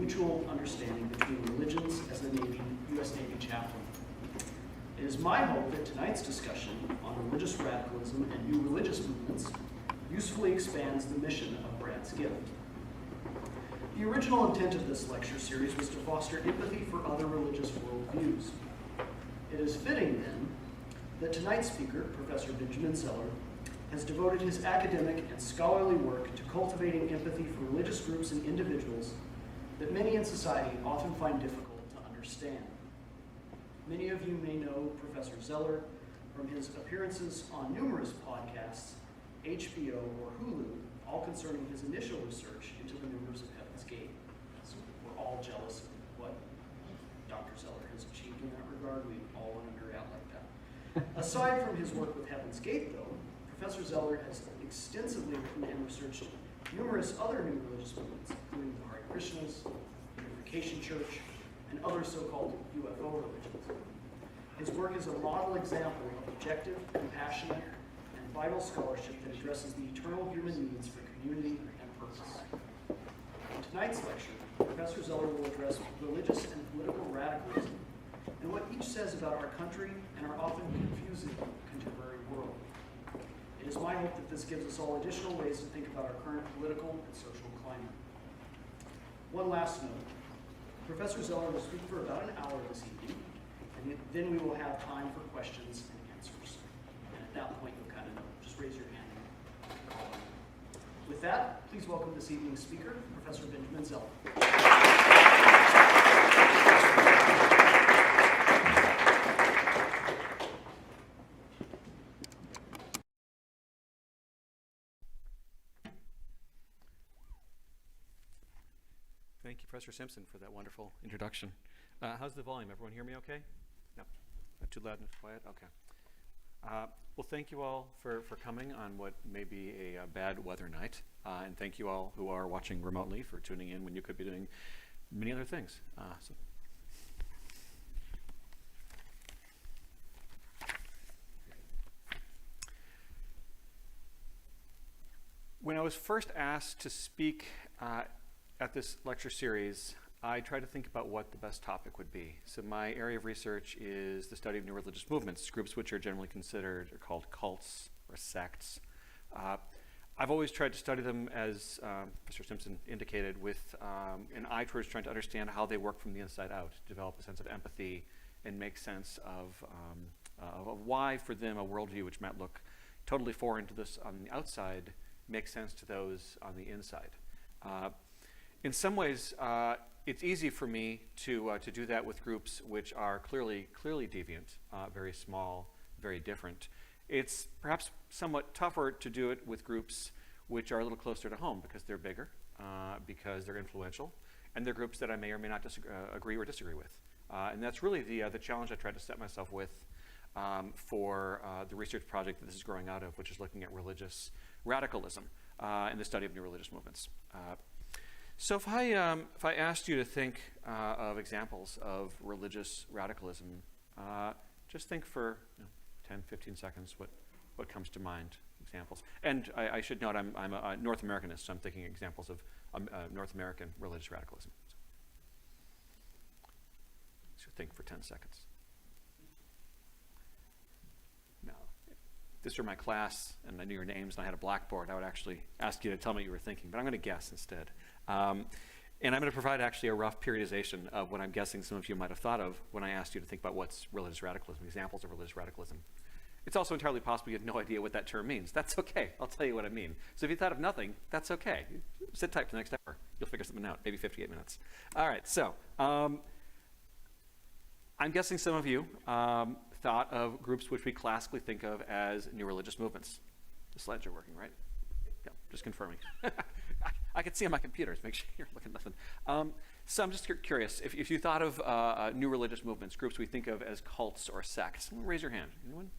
mutual understanding between religions as the U.S. Navy chaplain. It is my hope that tonight's discussion on religious radicalism and new religious movements usefully expands the mission of Brad's gift. The original intent of this lecture series was to foster empathy for other religious worldviews. It is fitting, then, that tonight's speaker, Professor Benjamin Zeller, has devoted his academic and scholarly work to cultivating empathy for religious groups and individuals that many in society often find difficult to understand. Many of you may know Professor Zeller from his appearances on numerous podcasts, HBO or Hulu, all concerning his initial research into the members of Heaven's Gate. So we're all jealous of what Dr. Zeller has achieved in that regard. We all want to nerd out like that. Aside from his work with Heaven's Gate, though, Professor Zeller has extensively written and researched numerous other new religious movements, including the Hare Krishnas, the Unification Church, and other so-called UFO religions. His work is a model example of objective, compassionate, and vital scholarship that addresses the eternal human needs for community and purpose. In tonight's lecture, Professor Zeller will address religious and political radicalism and what each says about our country and our often confusing contemporary world. It is my hope that this gives us all additional ways to think about our current political and social climate. One last note. Professor Zeller will speak for about an hour this evening, and then we will have time for questions and answers. And at that point, you'll kind of know. Just raise your hand. With that, please welcome this evening's speaker, Professor Benjamin Zeller. Thank you, Professor Simpson, for that wonderful introduction. How's the volume? Everyone hear me okay? No? Not too loud and quiet? Okay. Well, thank you all for coming on what may be a bad weather night. And thank you all who are watching remotely for tuning in when you could be doing many other things. When I was first asked to speak at this lecture series, I tried to think about what the best topic would be. So my area of research is the study of new religious movements, groups which are generally considered or called cults or sects. I've always tried to study them, as Professor Simpson indicated, with an eye towards trying to understand how they work from the inside out, develop a sense of empathy, and make sense of why, for them, a worldview which might look totally foreign to this on the outside makes sense to those on the inside. In some ways, it's easy for me to do that with groups which are clearly deviant, very small, very different. It's perhaps somewhat tougher to do it with groups which are a little closer to home because they're bigger, because they're influential, and they're groups that I may or may not agree or disagree with. And that's really the challenge I tried to set myself with for the research project that this is growing out of, which is looking at religious radicalism and the study of new religious movements. So if I asked you to think of examples of religious radicalism, just think for 10, 15 seconds what comes to mind, examples. And I should note I'm a North Americanist, so I'm thinking examples of North American religious radicalism. So think for 10 seconds. Now, if this were my class and I knew your names and I had a blackboard, I would actually ask you to tell me what you were thinking, but I'm going to guess instead. And I'm going to provide actually a rough periodization of what I'm guessing some of you might have thought of when I asked you to think about what's religious radicalism, examples of religious radicalism. It's also entirely possible you have no idea what that term means. That's okay. I'll tell you what I mean. So if you thought of nothing, that's okay. Sit tight for the next hour. You'll figure something out, maybe 58 minutes. All right, so I'm guessing some of you thought of groups which we classically think of as new religious movements. The slides are working, right? Yeah, just confirming. I can see on my computers. Make sure you're looking at nothing. So I'm just curious, if you thought of new religious movements, groups we think of as cults or sects, raise your hand. Anyone?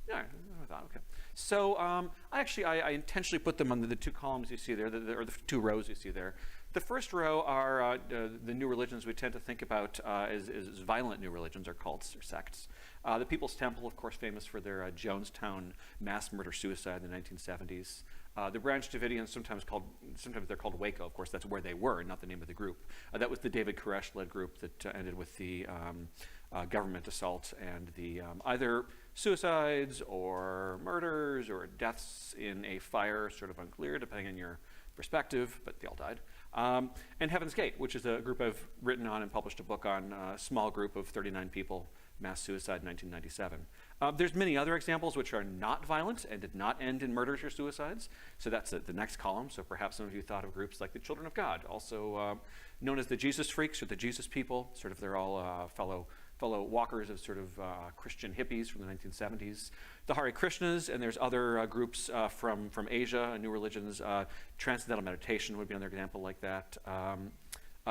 Yeah, I thought, okay. So I intentionally put them on the two columns you see there, or the two rows you see there. The first row are the new religions we tend to think about as violent new religions, or cults or sects. The People's Temple, of course, famous for their Jonestown mass murder-suicide in the 1970s. The Branch Davidians, sometimes they're called Waco. Of course, that's where they were, not the name of the group. That was the David Koresh-led group that ended with the government assault and the either suicides or murders or deaths in a fire, sort of unclear, depending on your perspective, but they all died. And Heaven's Gate, which is a group I've written on and published a book on, a small group of 39 people, mass suicide in 1997. There's many other examples which are not violent and did not end in murders or suicides. So that's the next column. So perhaps some of you thought of groups like the Children of God, also known as the Jesus Freaks or the Jesus People. Sort of they're all fellow walkers of sort of Christian hippies from the 1970s. The Hare Krishnas, and there's other groups from Asia, new religions. Transcendental Meditation would be another example like that.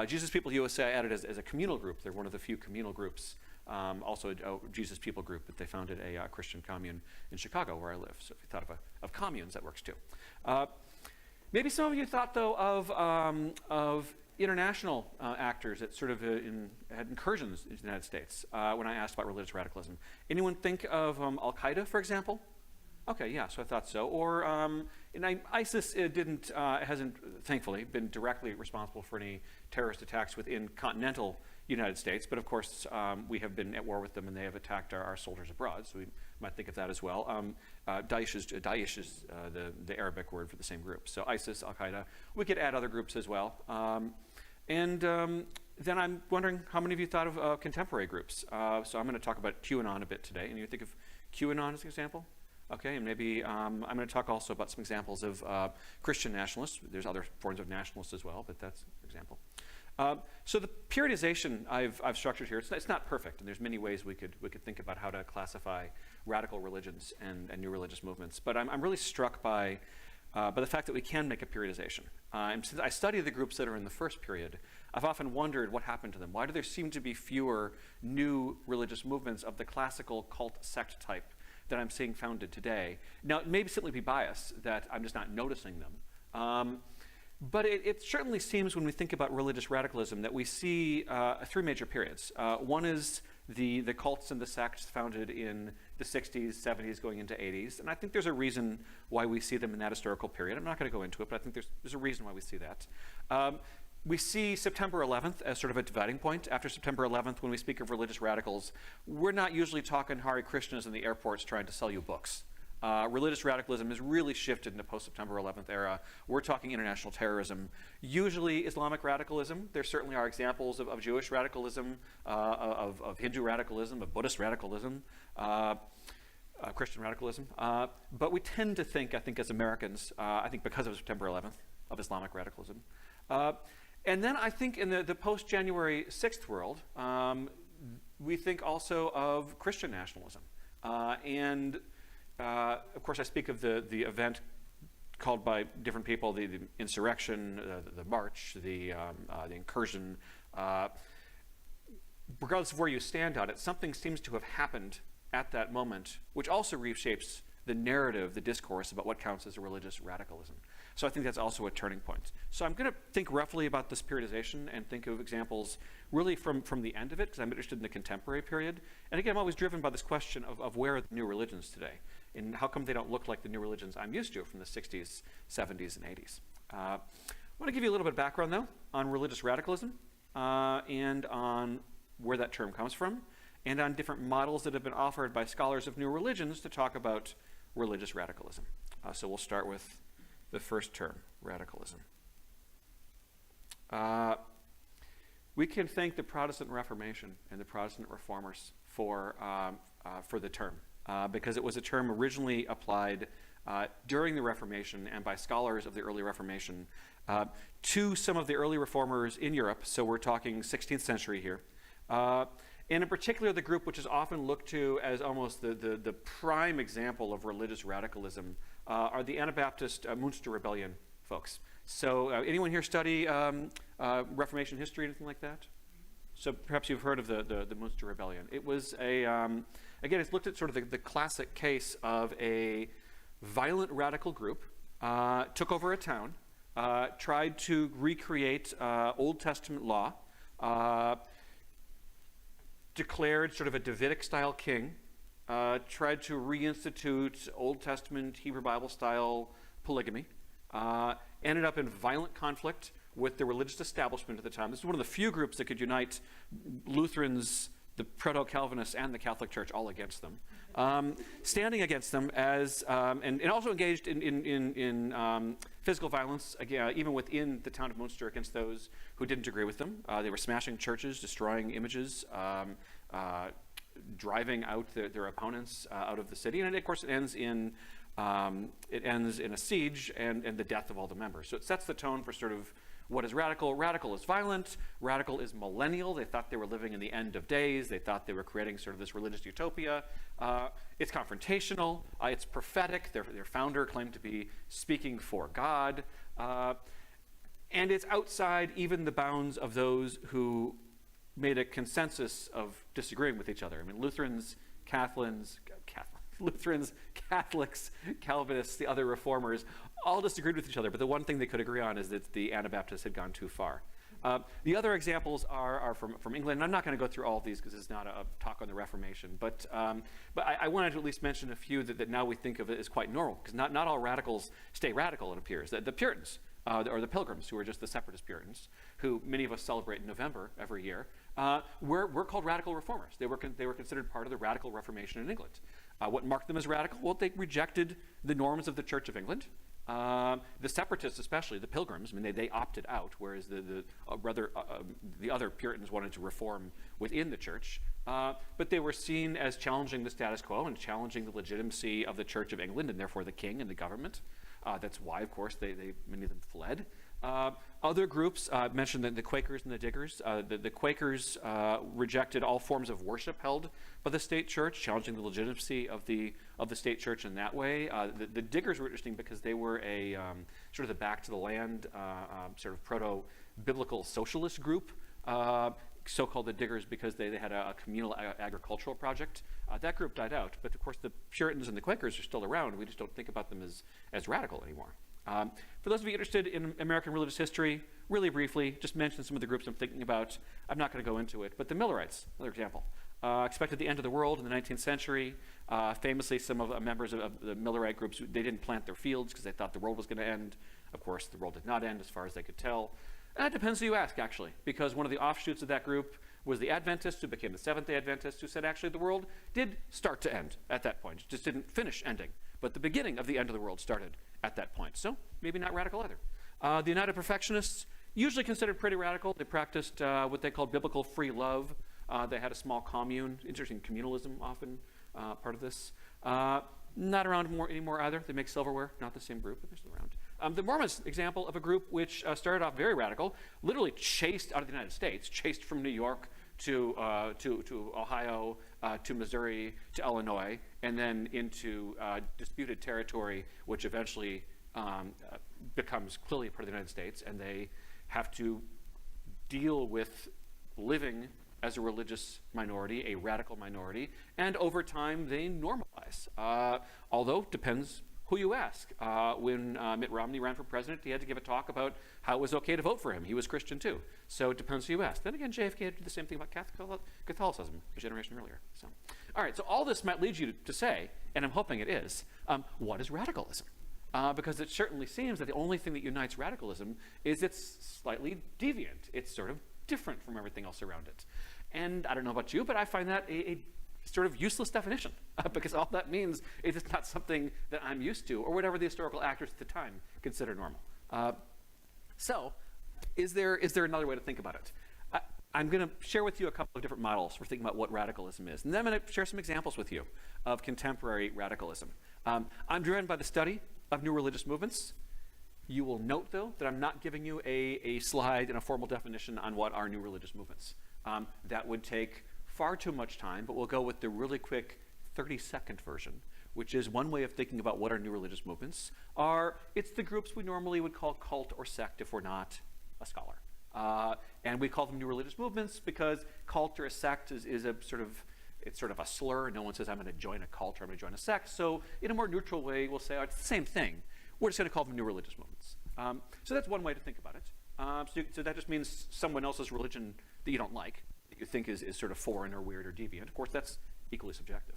Jesus People USA I added as a communal group. They're one of the few communal groups. Also a Jesus People group, but they founded a Christian commune in Chicago where I live. So if you thought of communes, that works too. Maybe some of you thought though of international actors that sort of had incursions into the United States when I asked about religious radicalism. Anyone think of Al-Qaeda, for example? Okay, yeah, so I thought so. Or ISIS hasn't, thankfully, been directly responsible for any terrorist attacks within continental United States, but of course we have been at war with them and they have attacked our soldiers abroad, so we might think of that as well. Daesh is the Arabic word for the same group. So ISIS, Al-Qaeda. We could add other groups as well. Then I'm wondering how many of you thought of contemporary groups. So I'm going to talk about QAnon a bit today, and you think of QAnon as an example? Okay, and maybe I'm going to talk also about some examples of Christian nationalists. There's other forms of nationalists as well, but that's an example. So the periodization I've structured here, it's not perfect, and there's many ways we could think about how to classify radical religions and new religious movements. But I'm really struck by the fact that we can make a periodization. And since I study the groups that are in the first period, I've often wondered what happened to them. Why do there seem to be fewer new religious movements of the classical cult sect type that I'm seeing founded today? Now, it may simply be bias that I'm just not noticing them. But it certainly seems when we think about religious radicalism that we see three major periods. One is the cults and the sects founded in the 60s, 70s, going into 80s. And I think there's a reason why we see them in that historical period. I'm not going to go into it, but I think there's a reason why we see that. We see September 11th as sort of a dividing point. After September 11th, when we speak of religious radicals, we're not usually talking Hare Krishnas in the airports trying to sell you books. Religious radicalism has really shifted in the post-September 11th era. We're talking international terrorism, usually Islamic radicalism. There certainly are examples of Jewish radicalism, of Hindu radicalism, of Buddhist radicalism, Christian radicalism. But we tend to think, I think as Americans, I think because of September 11th, of Islamic radicalism. And then I think in the post-January 6th world, we think also of Christian nationalism. Of course, I speak of the event called by different people, the insurrection, the march, the incursion. Regardless of where you stand on it, something seems to have happened at that moment, which also reshapes the narrative, the discourse about what counts as a religious radicalism. So I think that's also a turning point. So I'm going to think roughly about this periodization and think of examples really from the end of it, because I'm interested in the contemporary period. And again, I'm always driven by this question of where are the new religions today? And how come they don't look like the new religions I'm used to from the 60s, 70s, and 80s? I want to give you a little bit of background, though, on religious radicalism and on where that term comes from, and on different models that have been offered by scholars of new religions to talk about religious radicalism. So we'll start with the first term, radicalism. We can thank the Protestant Reformation and the Protestant Reformers for the term, because it was a term originally applied during the Reformation and by scholars of the early Reformation to some of the early reformers in Europe. So we're talking 16th century here. And in particular, the group which is often looked to as almost the prime example of religious radicalism are the Anabaptist Munster Rebellion folks. So anyone here study Reformation history, anything like that? So perhaps you've heard of the Munster Rebellion. It was again, it's looked at sort of the classic case of a violent radical group, took over a town, tried to recreate Old Testament law, declared sort of a Davidic-style king, tried to reinstitute Old Testament Hebrew Bible-style polygamy, ended up in violent conflict with the religious establishment at the time. This is one of the few groups that could unite Lutherans, the Proto-Calvinists, and the Catholic Church all against them. Standing against them as, and also engaged in physical violence, again, even within the town of Munster against those who didn't agree with them. They were smashing churches, destroying images, driving out their opponents out of the city. And of course, it ends in a siege and the death of all the members. So it sets the tone for sort of what is radical. Radical is violent. Radical is millennial. They thought they were living in the end of days. They thought they were creating sort of this religious utopia. It's confrontational. It's prophetic. Their founder claimed to be speaking for God. And it's outside even the bounds of those who made a consensus of disagreeing with each other. I mean, Lutherans, Catholics, Calvinists, the other reformers, all disagreed with each other, but the one thing they could agree on is that the Anabaptists had gone too far. The other examples are from England, and I'm not going to go through all of these because it's not a talk on the Reformation, but I wanted to at least mention a few that now we think of it as quite normal, because not all radicals stay radical, it appears. The Puritans, or the Pilgrims, who are just the separatist Puritans, who many of us celebrate in November every year, were called radical reformers. They were considered part of the radical Reformation in England. What marked them as radical? Well, they rejected the norms of the Church of England. The separatists, especially the Pilgrims, I mean, they opted out, whereas the other Puritans wanted to reform within the church. But they were seen as challenging the status quo and challenging the legitimacy of the Church of England and therefore the king and the government. That's why, of course, many of them fled. Other groups mentioned the Quakers and the Diggers. The Quakers rejected all forms of worship held by the state church, challenging the legitimacy of the state church in that way. The Diggers were interesting because they were a sort of the back to the land, sort of proto-biblical socialist group. So-called the Diggers because they had a communal agricultural project. That group died out, but of course the Puritans and the Quakers are still around. We just don't think about them as radical anymore. For those of you interested in American religious history, really briefly, just mention some of the groups I'm thinking about. I'm not going to go into it, but the Millerites, another example. Expected the end of the world in the 19th century. Famously, some of the members of the Millerite groups, they didn't plant their fields because they thought the world was going to end. Of course, the world did not end as far as they could tell. And it depends who you ask, actually, because one of the offshoots of that group was the Adventists, who became the Seventh-day Adventists, who said actually the world did start to end at that point. It just didn't finish ending. But the beginning of the end of the world started at that point. So maybe not radical either. The United Perfectionists, usually considered pretty radical. They practiced what they called biblical free love. They had a small commune. Interesting, communalism often part of this. Not around anymore either. They make silverware, not the same group, but they're still around. The Mormons, example of a group which started off very radical, literally chased out of the United States, chased from New York to Ohio, to Missouri, to Illinois, and then into disputed territory, which eventually becomes clearly part of the United States, and they have to deal with living as a religious minority, a radical minority, and over time they normalize. Although, depends who you ask. When Mitt Romney ran for president, he had to give a talk about how it was okay to vote for him. He was Christian too. So it depends who you ask. Then again, JFK did the same thing about Catholicism a generation earlier. So, all right, so all this might lead you to say, and I'm hoping it is, what is radicalism? Because it certainly seems that the only thing that unites radicalism is it's slightly deviant. It's sort of different from everything else around it. And I don't know about you, but I find that a sort of useless definition because all that means is it's not something that I'm used to or whatever the historical actors at the time consider normal. So is there another way to think about it? I'm going to share with you a couple of different models for thinking about what radicalism is. And then I'm going to share some examples with you of contemporary radicalism. I'm driven by the study of new religious movements. You will note, though, that I'm not giving you a slide and a formal definition on what are new religious movements. That would take far too much time, but we'll go with the really quick 30-second version, which is one way of thinking about what are new religious movements. It's the groups we normally would call cult or sect if we're not a scholar. And we call them new religious movements because cult or a sect is a sort of a slur. No one says, I'm going to join a cult or I'm going to join a sect. So in a more neutral way, we'll say, it's the same thing. We're just going to call them new religious movements. So that's one way to think about it. So that just means someone else's religion that you don't like, that you think is sort of foreign or weird or deviant. Of course, that's equally subjective.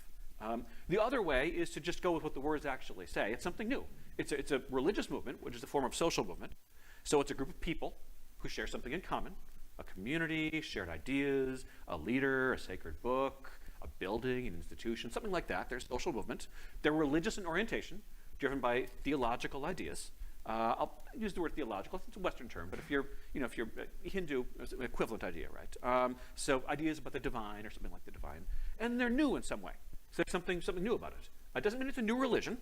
The other way is to just go with what the words actually say. It's something new. It's a religious movement, which is a form of social movement. So it's a group of people who share something in common, a community, shared ideas, a leader, a sacred book, a building, an institution, something like that. There's social movement. They're religious in orientation, driven by theological ideas. I'll use the word theological. It's a Western term, but if you're Hindu, it's an equivalent idea, right? So ideas about the divine or something like the divine, and they're new in some way. So there's something new about it. It doesn't mean it's a new religion.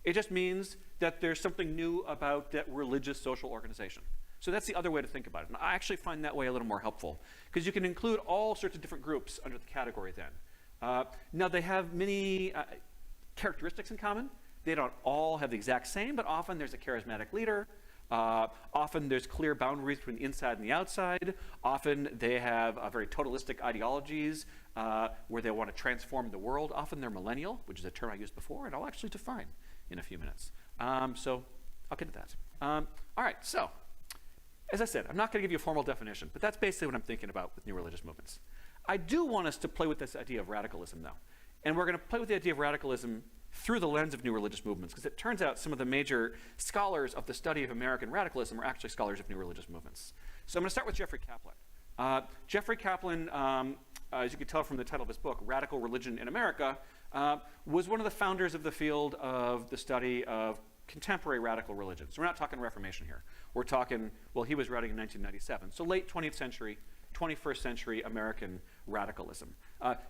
It just means that there's something new about that religious social organization. So that's the other way to think about it. And I actually find that way a little more helpful, because you can include all sorts of different groups under the category then. Now, they have many characteristics in common. They don't all have the exact same, but often there's a charismatic leader. Often there's clear boundaries between the inside and the outside. Often they have very totalistic ideologies where they want to transform the world. Often they're millennial, which is a term I used before, and I'll actually define in a few minutes. So I'll get to that. All right, so as I said, I'm not going to give you a formal definition, but that's basically what I'm thinking about with new religious movements. I do want us to play with this idea of radicalism, though. And we're going to play with the idea of radicalism through the lens of new religious movements, because it turns out some of the major scholars of the study of American radicalism are actually scholars of new religious movements. So I'm going to start with Jeffrey Kaplan. Jeffrey Kaplan, as you can tell from the title of his book, Radical Religion in America, was one of the founders of the field of the study of contemporary radical religions. So we're not talking Reformation here. We're talking, well, he was writing in 1997, so late 20th century, 21st century American radicalism.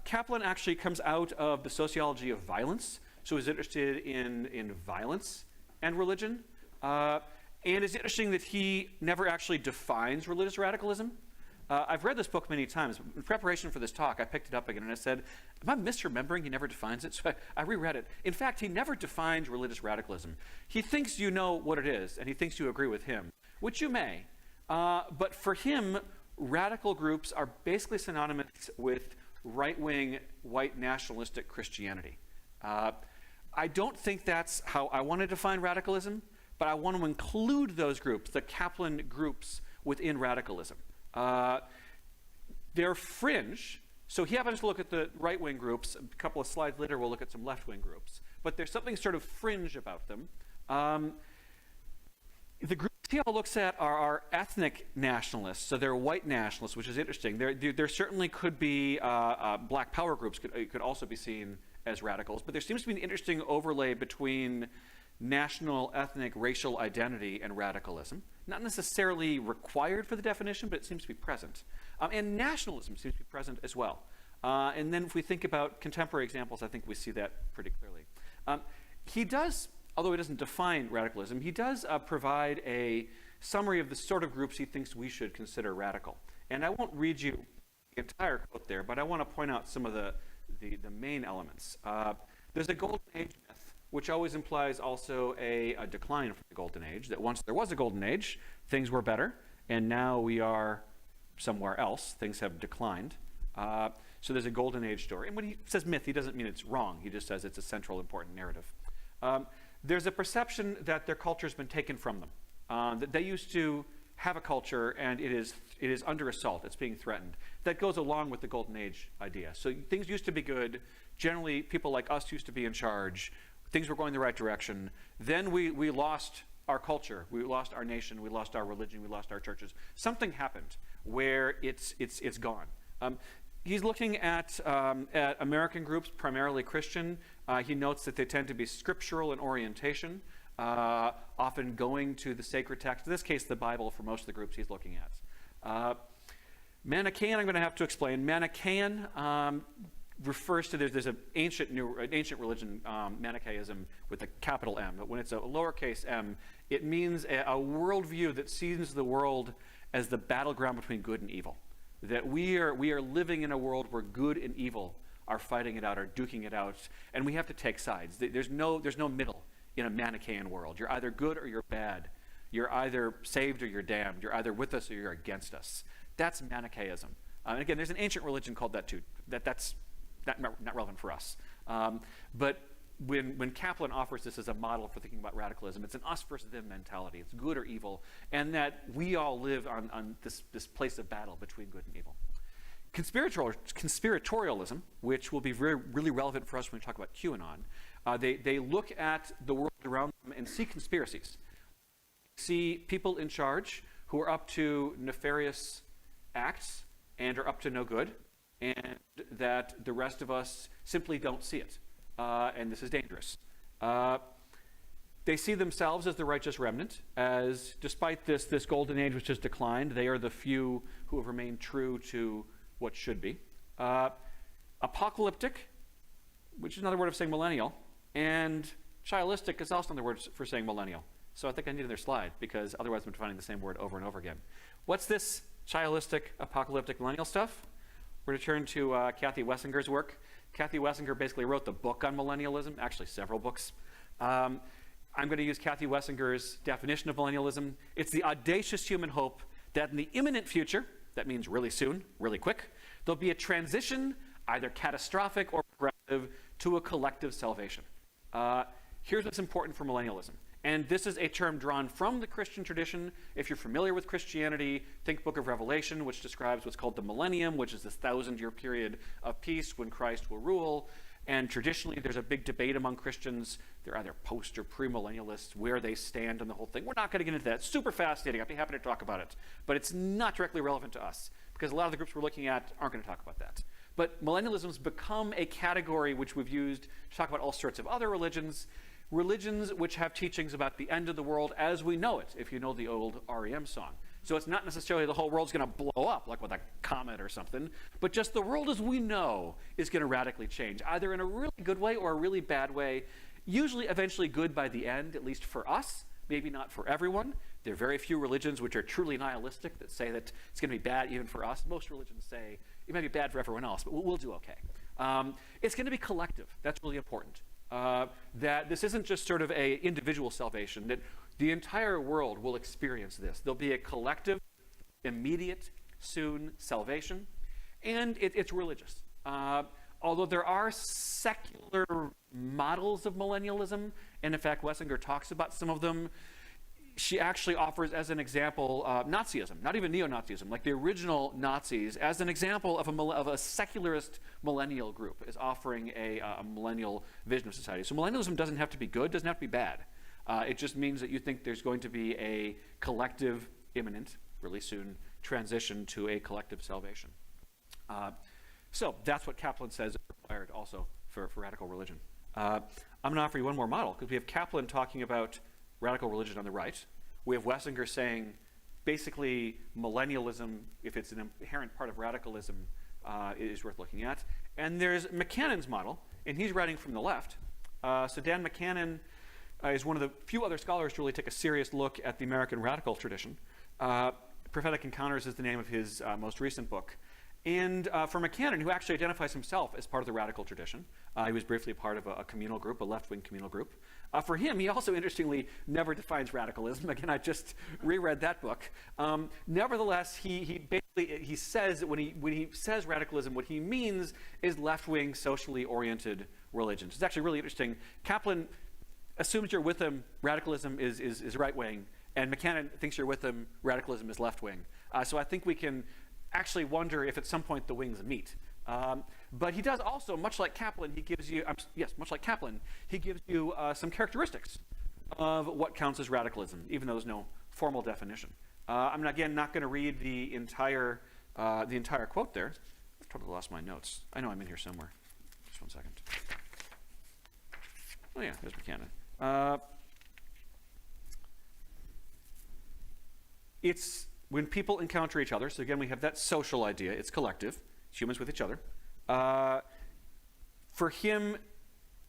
Kaplan actually comes out of the sociology of violence, so he's interested in violence and religion. And it's interesting that he never actually defines religious radicalism. I've read this book many times. In preparation for this talk, I picked it up again and I said, am I misremembering? He never defines it? So I reread it. In fact, he never defines religious radicalism. He thinks you know what it is, and he thinks you agree with him, which you may. But for him, radical groups are basically synonymous with right-wing, white nationalistic Christianity. I don't think that's how I want to define radicalism, but I want to include those groups, the Kaplan groups, within radicalism. They're fringe, so he happens to look at the right-wing groups. A couple of slides later, we'll look at some left-wing groups. But there's something sort of fringe about them. The groups he all looks at are ethnic nationalists, so they're white nationalists, which is interesting. There certainly could be black power groups could also be seen as radicals, but there seems to be an interesting overlay between national, ethnic, racial identity and radicalism. Not necessarily required for the definition, but it seems to be present. And nationalism seems to be present as well. And then if we think about contemporary examples, I think we see that pretty clearly. He does, although he doesn't define radicalism, he does provide a summary of the sort of groups he thinks we should consider radical. And I won't read you the entire quote there, but I want to point out some of the main elements. There's a golden age myth, which always implies also a decline from the golden age, that once there was a golden age, things were better, and now we are somewhere else. Things have declined. So there's a golden age story. And when he says myth, he doesn't mean it's wrong. He just says it's a central, important narrative. There's a perception that their culture's been taken from them, that they used to have a culture and it is under assault, it's being threatened. That goes along with the golden age idea. So things used to be good. Generally, people like us used to be in charge. Things were going the right direction. Then we lost our culture, we lost our nation, we lost our religion, we lost our churches. Something happened where it's gone. He's looking at American groups, primarily Christian. He notes that they tend to be scriptural in orientation, often going to the sacred text, in this case the Bible for most of the groups he's looking at. Manichaean, I'm going to have to explain. Manichaean refers to, there's an ancient religion, Manichaeism with a capital M, but when it's a lowercase m, it means a worldview that sees the world as the battleground between good and evil. That we are living in a world where good and evil are fighting it out, are duking it out, and we have to take sides. There's no middle in a Manichaean world. You're either good or you're bad. You're either saved or you're damned. You're either with us or you're against us. That's Manichaeism. And again, there's an ancient religion called that too. That's not relevant for us. But when Kaplan offers this as a model for thinking about radicalism, it's an us versus them mentality. It's good or evil, and that we all live on this place of battle between good and evil. Conspiratorialism, which will be really relevant for us when we talk about QAnon, they look at the world around them and see conspiracies. See people in charge who are up to nefarious acts and are up to no good, and that the rest of us simply don't see it. And this is dangerous. They see themselves as the righteous remnant, as despite this golden age which has declined, they are the few who have remained true to what should be. Apocalyptic, which is another word of saying millennial, and chialistic is also another word for saying millennial. So I think I need another slide, because otherwise I'm finding the same word over and over again. What's this chialistic, apocalyptic, millennial stuff? We're going to turn to Kathy Wessinger's work. Kathy Wessinger basically wrote the book on millennialism, actually several books. I'm going to use Kathy Wessinger's definition of millennialism. It's the audacious human hope that in the imminent future, that means really soon, really quick, there'll be a transition, either catastrophic or progressive, to a collective salvation. Here's what's important for millennialism. And this is a term drawn from the Christian tradition. If you're familiar with Christianity, think Book of Revelation, which describes what's called the millennium, which is this 1,000-year period of peace when Christ will rule. And traditionally, there's a big debate among Christians. They're either post or premillennialists, where they stand on the whole thing. We're not going to get into that. It's super fascinating. I'd be happy to talk about it. But it's not directly relevant to us, because a lot of the groups we're looking at aren't going to talk about that. But millennialism's become a category which we've used to talk about all sorts of other religions which have teachings about the end of the world as we know it, if you know the old REM song. So it's not necessarily the whole world's going to blow up, like with a comet or something, but just the world as we know is going to radically change, either in a really good way or a really bad way, usually eventually good by the end, at least for us, maybe not for everyone. There are very few religions which are truly nihilistic that say that it's going to be bad even for us. Most religions say it might be bad for everyone else, but we'll do okay. It's going to be collective. That's really important. That this isn't just sort of a individual salvation, that the entire world will experience this. There'll be a collective, immediate, soon salvation, and it's religious. Although there are secular models of millennialism, and in fact Wessinger talks about some of them, she actually offers as an example Nazism, not even neo-Nazism, like the original Nazis, as an example of a secularist millennial group, is offering a millennial vision of society. So millennialism doesn't have to be good, doesn't have to be bad. It just means that you think there's going to be a collective, imminent, really soon, transition to a collective salvation. So that's what Kaplan says is required also for radical religion. I'm going to offer you one more model, because we have Kaplan talking about radical religion on the right. We have Wessinger saying basically millennialism, if it's an inherent part of radicalism, is worth looking at. And there's McCannon's model, and he's writing from the left. So Dan McCannon is one of the few other scholars to really take a serious look at the American radical tradition. Prophetic Encounters is the name of his most recent book. And for McCannon, who actually identifies himself as part of the radical tradition, he was briefly part of a communal group, a left-wing communal group. For him, he also interestingly never defines radicalism. Again, I just reread that book. Nevertheless, he basically says that when he says radicalism, what he means is left-wing, socially oriented religions. It's actually really interesting. Kaplan assumes you're with him, radicalism is right-wing, and McCannon thinks you're with him, radicalism is left-wing. So I think we can actually wonder if at some point the wings meet. But he does also, much like Kaplan, he gives you, some characteristics of what counts as radicalism, even though there's no formal definition. I'm again not going to read the entire quote there. I've totally lost my notes. I know I'm in here somewhere. Just one second. Oh yeah, there's McCannon. It's when people encounter each other, so again we have that social idea, it's collective, it's humans with each other. For him,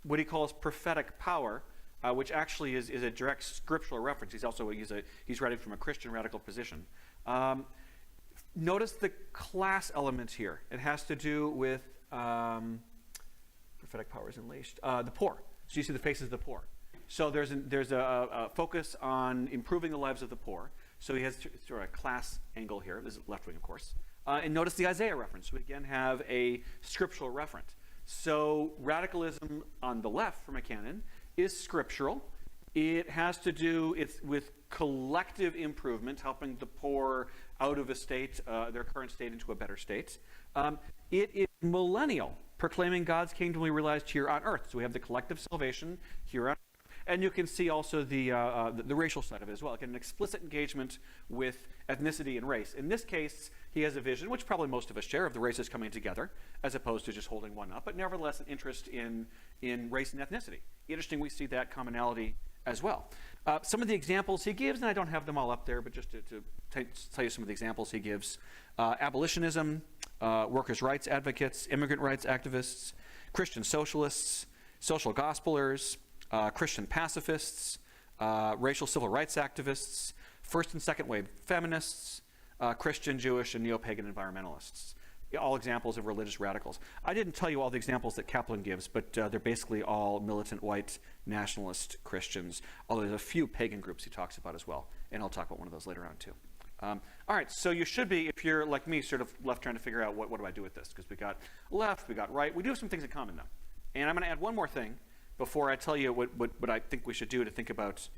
what he calls prophetic power, which actually is a direct scriptural reference, he's writing from a Christian radical position. Notice the class element here. It has to do with prophetic powers unleashed, the poor. So you see the faces of the poor. So there's a focus on improving the lives of the poor. So he has sort of a class angle here. This is left wing, of course. And notice the Isaiah reference. We again have a scriptural reference. So radicalism on the left for McCannon is scriptural. It has to do with collective improvement, helping the poor out of a state, their current state, into a better state. It is millennial, proclaiming God's kingdom will be realized here on earth. So we have the collective salvation here on earth. And you can see also the racial side of it as well, like an explicit engagement with ethnicity and race. In this case, he has a vision, which probably most of us share, of the races coming together, as opposed to just holding one up, but nevertheless an interest in race and ethnicity. Interesting, we see that commonality as well. Some of the examples he gives, and I don't have them all up there, but just to tell you some of the examples he gives: abolitionism, workers' rights advocates, immigrant rights activists, Christian socialists, social gospelers, Christian pacifists, racial civil rights activists, first and second wave feminists, Christian, Jewish, and neo-pagan environmentalists. All examples of religious radicals. I didn't tell you all the examples that Kaplan gives, but they're basically all militant white nationalist Christians, although there's a few pagan groups he talks about as well, and I'll talk about one of those later on too. All right, so you should be, if you're like me, sort of left trying to figure out what do I do with this, because we got left, we got right. We do have some things in common though. And I'm going to add one more thing before I tell you what I think we should do to think about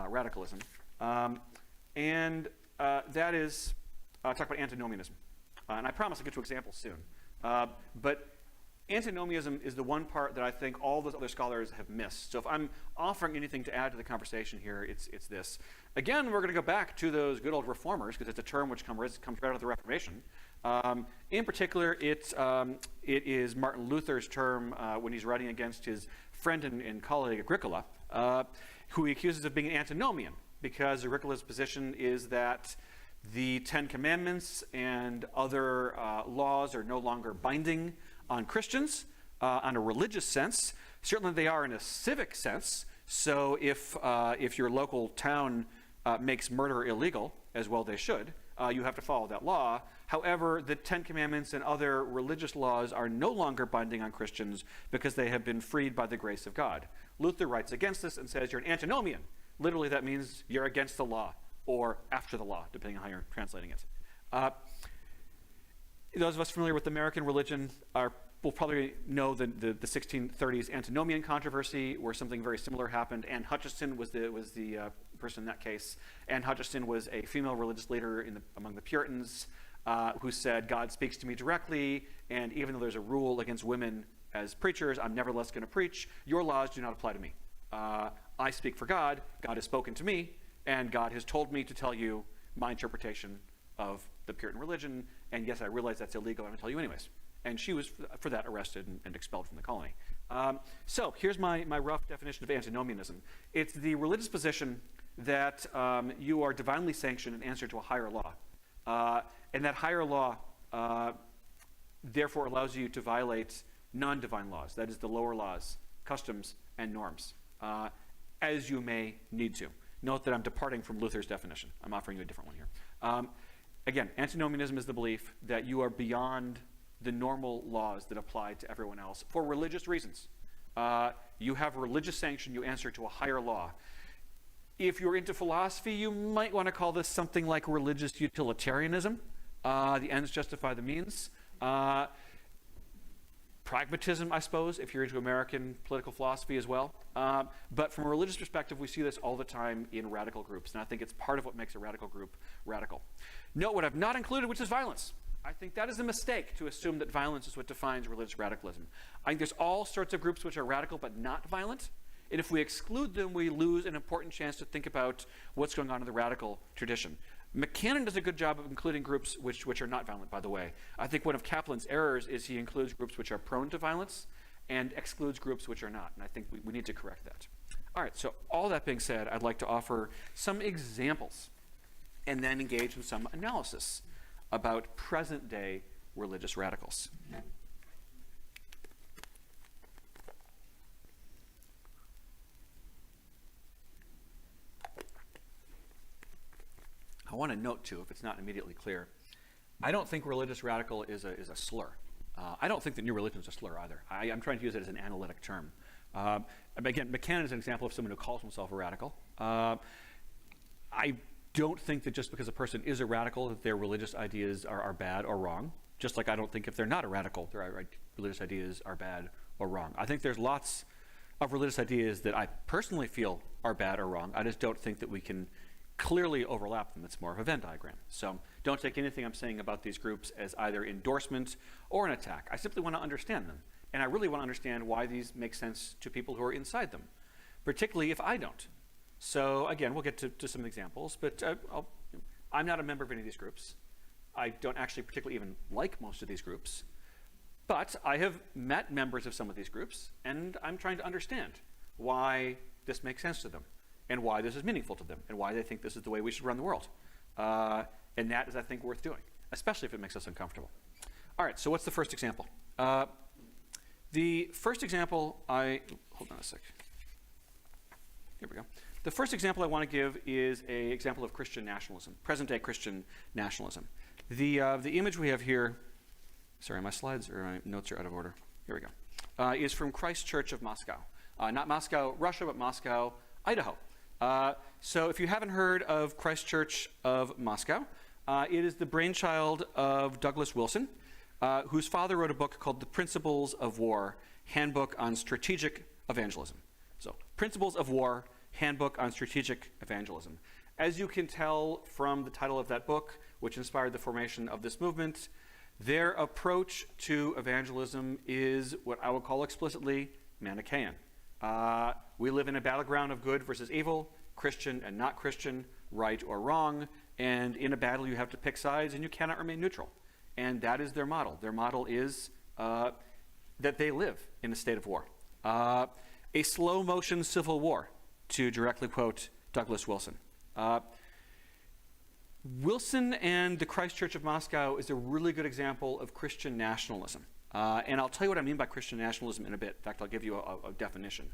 radicalism. And that is talk about antinomianism. And I promise I'll get to examples soon. But antinomianism is the one part that I think all those other scholars have missed. So if I'm offering anything to add to the conversation here, it's this. Again, we're going to go back to those good old reformers, because it's a term which comes right out of the Reformation. In particular, it is Martin Luther's term when he's writing against his friend and colleague Agricola, who he accuses of being an antinomian, because Agricola's position is that the Ten Commandments and other laws are no longer binding on Christians on a religious sense. Certainly they are in a civic sense. So if your local town makes murder illegal, as well they should, you have to follow that law. However, the Ten Commandments and other religious laws are no longer binding on Christians because they have been freed by the grace of God. Luther writes against this and says you're an antinomian. Literally that means you're against the law, or after the law, depending on how you're translating it. Those of us familiar with American religion will probably know the 1630s antinomian controversy, where something very similar happened. Anne Hutchinson was the person in that case. Anne Hutchinson was a female religious leader among the Puritans who said, God speaks to me directly, and even though there's a rule against women as preachers, I'm nevertheless going to preach. Your laws do not apply to me. I speak for God. God has spoken to me, and God has told me to tell you my interpretation of the Puritan religion, and yes, I realize that's illegal, I'm going to tell you anyways. And she was, for that, arrested and expelled from the colony. So here's my rough definition of antinomianism. It's the religious position that you are divinely sanctioned in answer to a higher law. And that higher law, therefore, allows you to violate non-divine laws, that is, the lower laws, customs, and norms, as you may need to. Note that I'm departing from Luther's definition. I'm offering you a different one here. Again, antinomianism is the belief that you are beyond the normal laws that apply to everyone else for religious reasons. You have religious sanction, you answer to a higher law. If you're into philosophy, you might want to call this something like religious utilitarianism. The ends justify the means. Pragmatism, I suppose, if you're into American political philosophy as well. But from a religious perspective, we see this all the time in radical groups, and I think it's part of what makes a radical group radical. Note what I've not included, which is violence. I think that is a mistake to assume that violence is what defines religious radicalism. I think there's all sorts of groups which are radical but not violent, and if we exclude them, we lose an important chance to think about what's going on in the radical tradition. McCannon does a good job of including groups which are not violent, by the way. I think one of Kaplan's errors is he includes groups which are prone to violence and excludes groups which are not, and I think we need to correct that. All right, so all that being said, I'd like to offer some examples and then engage in some analysis about present-day religious radicals. I want to note, too, if it's not immediately clear, I don't think religious radical is a slur. I don't think that new religion is a slur either. I'm trying to use it as an analytic term. Again, McCannon is an example of someone who calls himself a radical. I don't think that just because a person is a radical that their religious ideas are bad or wrong, just like I don't think if they're not a radical, their religious ideas are bad or wrong. I think there's lots of religious ideas that I personally feel are bad or wrong. I just don't think that we can clearly overlap them. It's more of a Venn diagram. So Don't take anything I'm saying about these groups as either endorsement or an attack. I simply want to understand them. And I really want to understand why these make sense to people who are inside them, particularly if I don't. So again, we'll get to some examples, but I'm not a member of any of these groups. I don't actually particularly even like most of these groups. But I have met members of some of these groups, and I'm trying to understand why this makes sense to them, and why this is meaningful to them, and why they think this is the way we should run the world. And that is, I think, worth doing, especially if it makes us uncomfortable. All right, so what's the first example? The first example hold on a sec. Here we go. The first example I want to give is an example of Christian nationalism, present-day Christian nationalism. The image we have here, sorry, my slides or my notes are out of order. Here we go. Is from Christ Church of Moscow. Not Moscow, Russia, but Moscow, Idaho. So if you haven't heard of Christ Church of Moscow, it is the brainchild of Douglas Wilson, whose father wrote a book called The Principles of War, Handbook on Strategic Evangelism. So, Principles of War, Handbook on Strategic Evangelism. As you can tell from the title of that book, which inspired the formation of this movement, their approach to evangelism is what I would call explicitly Manichaean. We live in a battleground of good versus evil, Christian and not Christian, right or wrong, and in a battle you have to pick sides and you cannot remain neutral. And that is their model. Their model is that they live in a state of war. A slow-motion civil war, to directly quote Douglas Wilson. Wilson and the Christ Church of Moscow is a really good example of Christian nationalism. And I'll tell you what I mean by Christian nationalism in a bit. In fact, I'll give you a definition.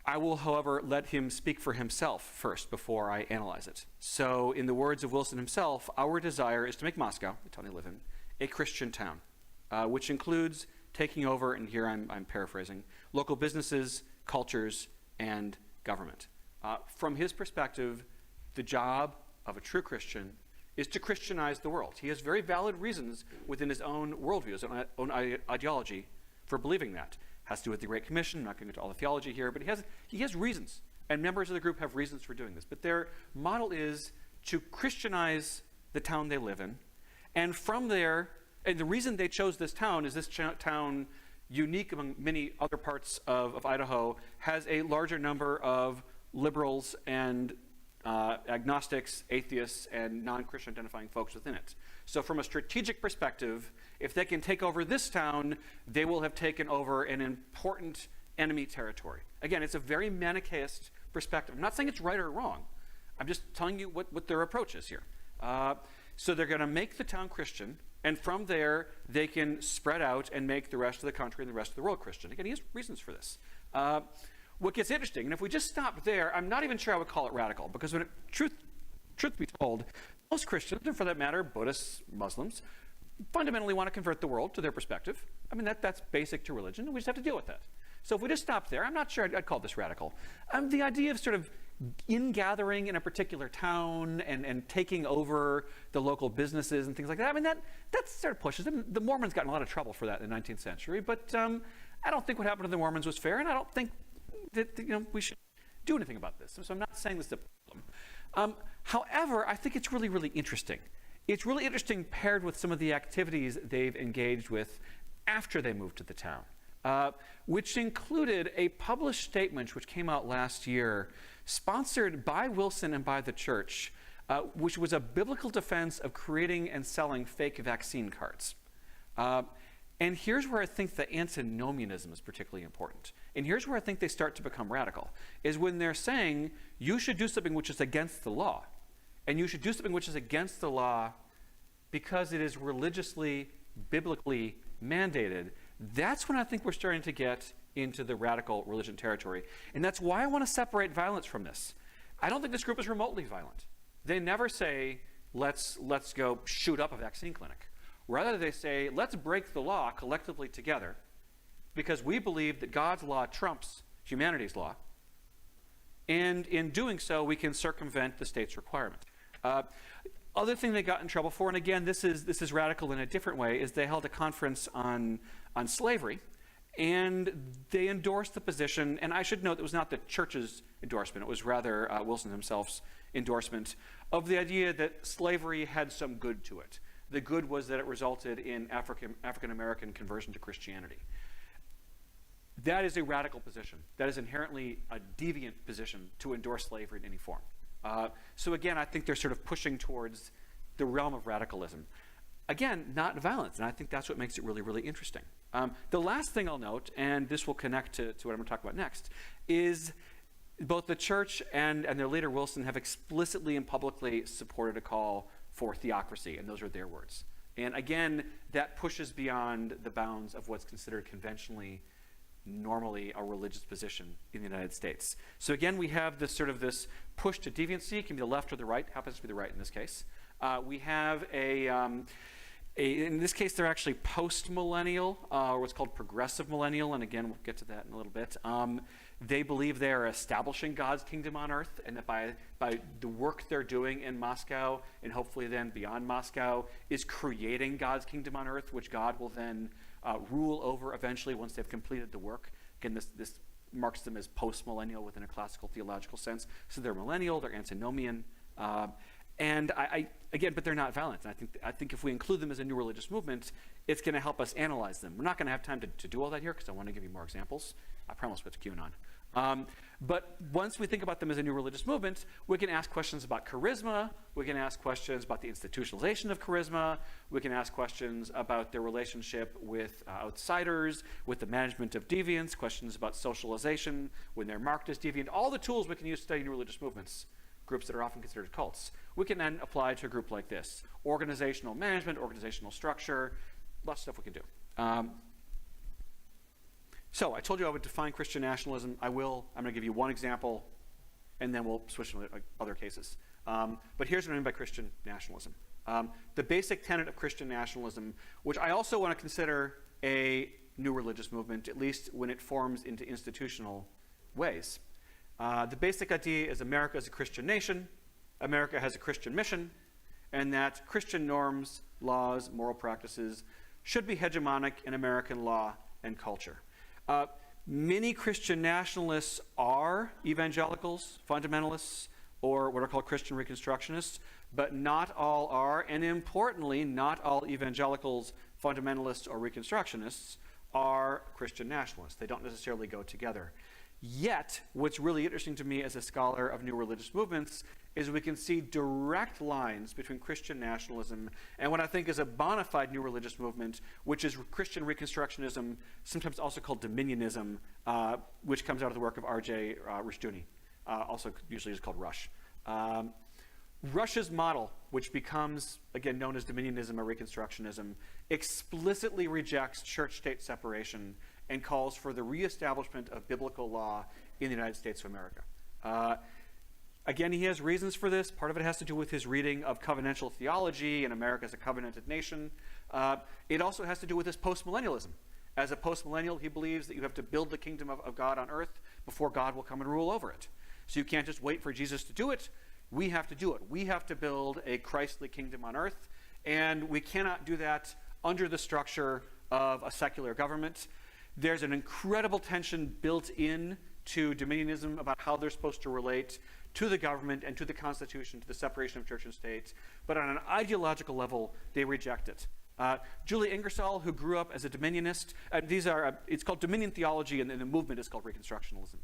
I will, however, let him speak for himself first before I analyze it. So, in the words of Wilson himself, our desire is to make Moscow, the town they live in, a Christian town, which includes taking over, and here I'm paraphrasing, local businesses, cultures, and government. From his perspective, the job of a true Christian is to Christianize the world. He has very valid reasons within his own worldview, his own ideology for believing that. Has to do with the Great Commission. I'm not going to get into all the theology here, but he has reasons, and members of the group have reasons for doing this. But their model is to Christianize the town they live in, and from there, and the reason they chose this town is this town, unique among many other parts of Idaho, has a larger number of liberals and agnostics, atheists, and non-Christian identifying folks within it. So from a strategic perspective, if they can take over this town, they will have taken over an important enemy territory. Again, it's a very Manichaeist perspective. I'm not saying it's right or wrong. I'm just telling you what their approach is here. So they're going to make the town Christian, and from there, they can spread out and make the rest of the country and the rest of the world Christian. Again, he has reasons for this. What gets interesting, and if we just stop there, I'm not even sure I would call it radical, because when truth be told, most Christians, and for that matter, Buddhists, Muslims, fundamentally want to convert the world to their perspective. I mean, that's basic to religion, and we just have to deal with that. So if we just stop there, I'm not sure I'd call this radical. The idea of sort of ingathering in a particular town and taking over the local businesses and things like that, I mean, that sort of pushes them. The Mormons got in a lot of trouble for that in the 19th century, but I don't think what happened to the Mormons was fair, and I don't think that we should do anything about this. So I'm not saying this is a problem. However, I think it's really, really interesting. It's really interesting paired with some of the activities they've engaged with after they moved to the town, which included a published statement which came out last year, sponsored by Wilson and by the church, which was a biblical defense of creating and selling fake vaccine cards. And here's where I think the Antinomianism is particularly important. And here's where I think they start to become radical, is when they're saying you should do something which is against the law. And you should do something which is against the law because it is religiously, biblically mandated. That's when I think we're starting to get into the radical religion territory. And that's why I want to separate violence from this. I don't think this group is remotely violent. They never say, let's go shoot up a vaccine clinic. Rather, they say, let's break the law collectively together because we believe that God's law trumps humanity's law. And in doing so, we can circumvent the state's requirement. Other thing they got in trouble for, and again, this is radical in a different way, is they held a conference on slavery, and they endorsed the position, and I should note it was not the church's endorsement, it was rather Wilson himself's endorsement of the idea that slavery had some good to it. The good was that it resulted in African-American conversion to Christianity. That is a radical position. That is inherently a deviant position to endorse slavery in any form. So again, I think they're sort of pushing towards the realm of radicalism. Again, not violence, and I think that's what makes it really, really interesting. The last thing I'll note, and this will connect to what I'm going to talk about next, is both the church and their leader, Wilson, have explicitly and publicly supported a call for theocracy, and those are their words. And again, that pushes beyond the bounds of what's considered conventionally, normally a religious position in the United States. So again, we have this sort of this push to deviancy. It can be the left or the right, happens to be the right in this case. We have in this case, they're actually post-millennial, or what's called progressive millennial, and again, we'll get to that in a little bit. They believe they are establishing God's kingdom on earth, and that by the work they're doing in Moscow, and hopefully then beyond Moscow, is creating God's kingdom on earth, which God will then rule over eventually once they've completed the work. Again, this marks them as post-millennial within a classical theological sense. So they're millennial, they're antinomian, and but they're not violent. And I think if we include them as a new religious movement, it's going to help us analyze them. We're not going to have time to do all that here because I want to give you more examples. I promise what's QAnon. But once we think about them as a new religious movement, we can ask questions about charisma. We can ask questions about the institutionalization of charisma. We can ask questions about their relationship with outsiders, with the management of deviants, questions about socialization when they're marked as deviant. All the tools we can use to study new religious movements, groups that are often considered cults, we can then apply to a group like this. Organizational management, organizational structure, lots of stuff we can do. So I told you I would define Christian nationalism. I'm going to give you one example, and then we'll switch to other cases. But here's what I mean by Christian nationalism. The basic tenet of Christian nationalism, which I also want to consider a new religious movement, at least when it forms into institutional ways. The basic idea is America is a Christian nation, America has a Christian mission, and that Christian norms, laws, moral practices should be hegemonic in American law and culture. Many Christian nationalists are evangelicals, fundamentalists, or what are called Christian Reconstructionists, but not all are, and importantly, not all evangelicals, fundamentalists, or Reconstructionists are Christian nationalists. They don't necessarily go together. Yet, what's really interesting to me as a scholar of new religious movements is we can see direct lines between Christian nationalism and what I think is a bona fide new religious movement, which is Christian Reconstructionism, sometimes also called Dominionism, which comes out of the work of R.J. Rushdoony, also usually is called Rush. Rush's model, which becomes, again, known as Dominionism or Reconstructionism, explicitly rejects church-state separation and calls for the reestablishment of biblical law in the United States of America. Again, he has reasons for this. Part of it has to do with his reading of covenantal theology and America as a covenanted nation. It also has to do with his postmillennialism. As a postmillennial, he believes that you have to build the kingdom of God on earth before God will come and rule over it. So you can't just wait for Jesus to do it. We have to do it. We have to build a Christly kingdom on earth, and we cannot do that under the structure of a secular government. There's an incredible tension built in to dominionism about how they're supposed to relate to the government and to the Constitution, to the separation of church and state. But on an ideological level, they reject it. Julie Ingersoll, who grew up as a dominionist, it's called dominion theology, and the movement is called Reconstructionism.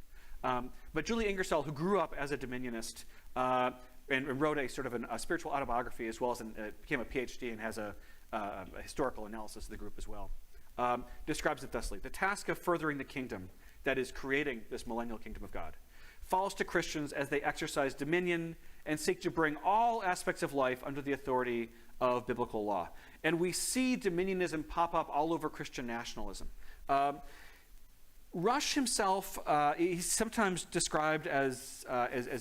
But Julie Ingersoll, who grew up as a dominionist and wrote a sort of a spiritual autobiography, as well as became a PhD and has a historical analysis of the group as well, describes it thusly: the task of furthering the kingdom, that is, creating this millennial kingdom of God, falls to Christians as they exercise dominion and seek to bring all aspects of life under the authority of biblical law. And we see dominionism pop up all over Christian nationalism. Rush himself, he's sometimes described as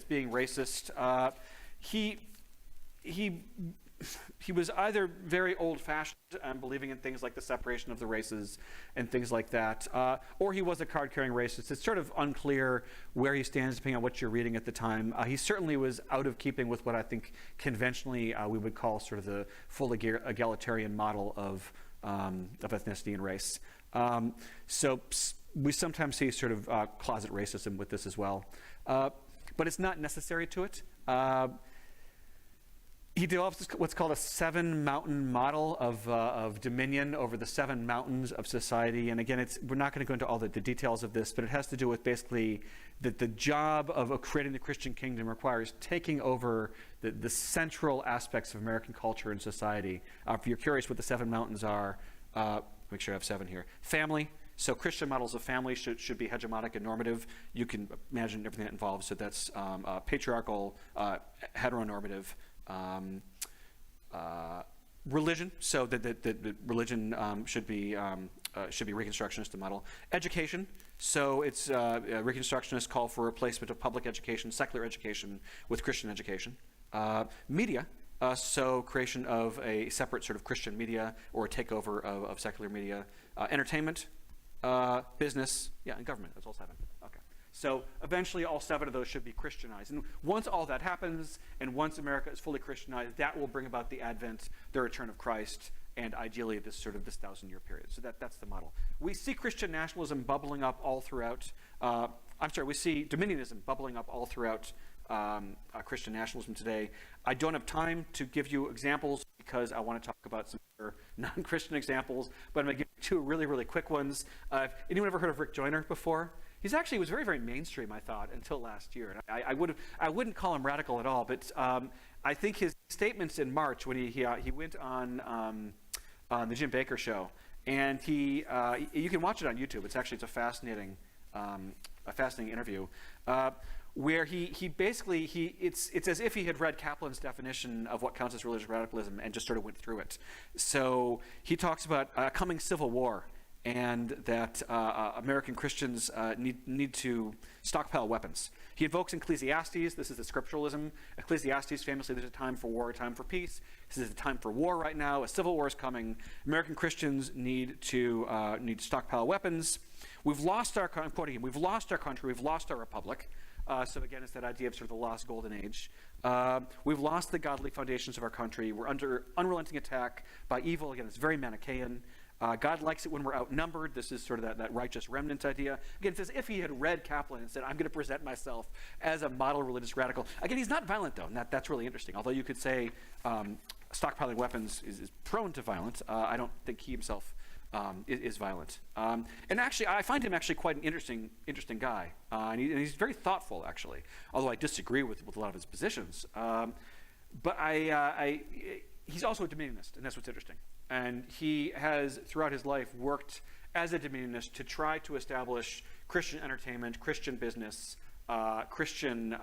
being racist. He was either very old-fashioned and believing in things like the separation of the races and things like that, or he was a card-carrying racist. It's sort of unclear where he stands depending on what you're reading at the time. He certainly was out of keeping with what I think conventionally we would call sort of the full egalitarian model of ethnicity and race. So we sometimes see sort of closet racism with this as well. But it's not necessary to it. He develops what's called a 7-mountain model of dominion over the 7 mountains of society. And again, we're not going to go into all the details of this, but it has to do with basically that the job of creating the Christian kingdom requires taking over the central aspects of American culture and society. If you're curious what the 7 mountains are, make sure I have 7 here. Family. So Christian models of family should be hegemonic and normative. You can imagine everything that involves. So that's patriarchal, heteronormative. Religion, so that religion should be Reconstructionist, the model. Education, so it's Reconstructionists call for replacement of public education, secular education, with Christian education. Media, so creation of a separate sort of Christian media or a takeover of secular media. Entertainment, business, and government. That's all 7. Okay. So eventually all 7 of those should be Christianized. And once all that happens, and once America is fully Christianized, that will bring about the advent, the return of Christ, and ideally this 1,000-year period. So that's the model. We see Christian nationalism bubbling up all throughout, we see dominionism bubbling up all throughout Christian nationalism today. I don't have time to give you examples because I want to talk about some other non-Christian examples, but I'm going to give you 2 really, really quick ones. Anyone ever heard of Rick Joyner before? He was very, very mainstream, I thought, until last year. And I wouldn't call him radical at all, but I think his statements in March when he went on the Jim Baker show, and you can watch it on YouTube. It's a fascinating interview. Where he basically it's as if he had read Kaplan's definition of what counts as religious radicalism and just sort of went through it. So he talks about a coming civil war, and that American Christians need to stockpile weapons. He invokes Ecclesiastes. This is the scripturalism. Ecclesiastes famously, there's a time for war, a time for peace. This is a time for war right now. A civil war is coming. American Christians need to stockpile weapons. We've lost our, I'm quoting him, we've lost our country, we've lost our republic. So again, it's that idea of sort of the lost golden age. We've lost the godly foundations of our country. We're under unrelenting attack by evil. Again, it's very Manichaean. God likes it when we're outnumbered. This is sort of that righteous remnant idea. Again, it's as if he had read Kaplan and said, I'm going to present myself as a model religious radical. Again, he's not violent, though, and that's really interesting. Although you could say stockpiling weapons is prone to violence, I don't think he himself is violent. And actually, I find him actually quite an interesting guy. And he's very thoughtful, actually, although I disagree with a lot of his positions. But he's also a dominionist, and that's what's interesting. And he has, throughout his life, worked as a dominionist to try to establish Christian entertainment, Christian business, Christian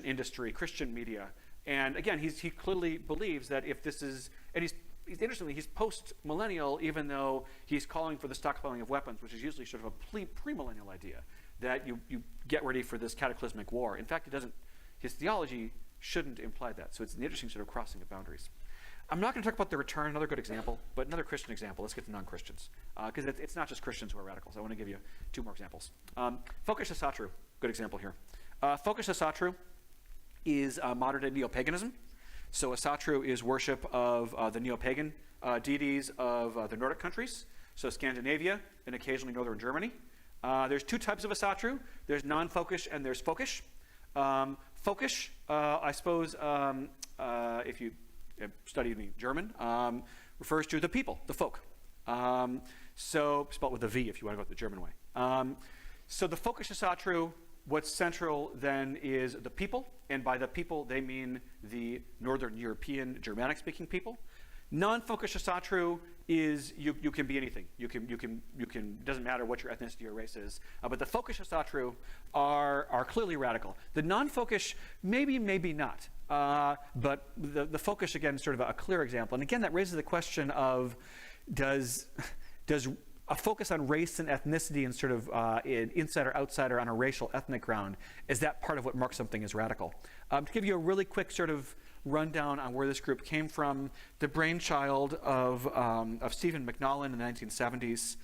industry, Christian media. And again, he clearly believes that if this is, and interestingly, he's post-millennial, even though he's calling for the stockpiling of weapons, which is usually sort of a pre-millennial idea, that you get ready for this cataclysmic war. In fact, his theology shouldn't imply that. So it's an interesting sort of crossing of boundaries. I'm not going to talk about the return, another good example, but another Christian example. Let's get to non-Christians, because it's not just Christians who are radicals. I want to give you 2 more examples. Focus Asatru, good example here. Focus Asatru is modern-day neo-paganism. So Asatru is worship of the neo-pagan deities of the Nordic countries, so Scandinavia and occasionally northern Germany. There's 2 types of Asatru. There's non-folkish and there's folkish. Folkish, I suppose, if you study German, refers to the people, the folk. So spelled with a V if you want to go the German way. So the folkish Asatru, what's central then is the people, and by the people they mean the Northern European Germanic-speaking people. Non-folkish Asatru is you can be anything. You can doesn't matter what your ethnicity or race is. But the folkish Asatru are clearly radical. The non-folkish maybe not. But the folkish, again, is sort of a clear example. And again, that raises the question of does a focus on race and ethnicity and sort of insider outsider on a racial ethnic ground, is that part of what marks something as radical? To give you a really quick sort of rundown on where this group came from, the brainchild of Stephen McNaughton in the 1970s,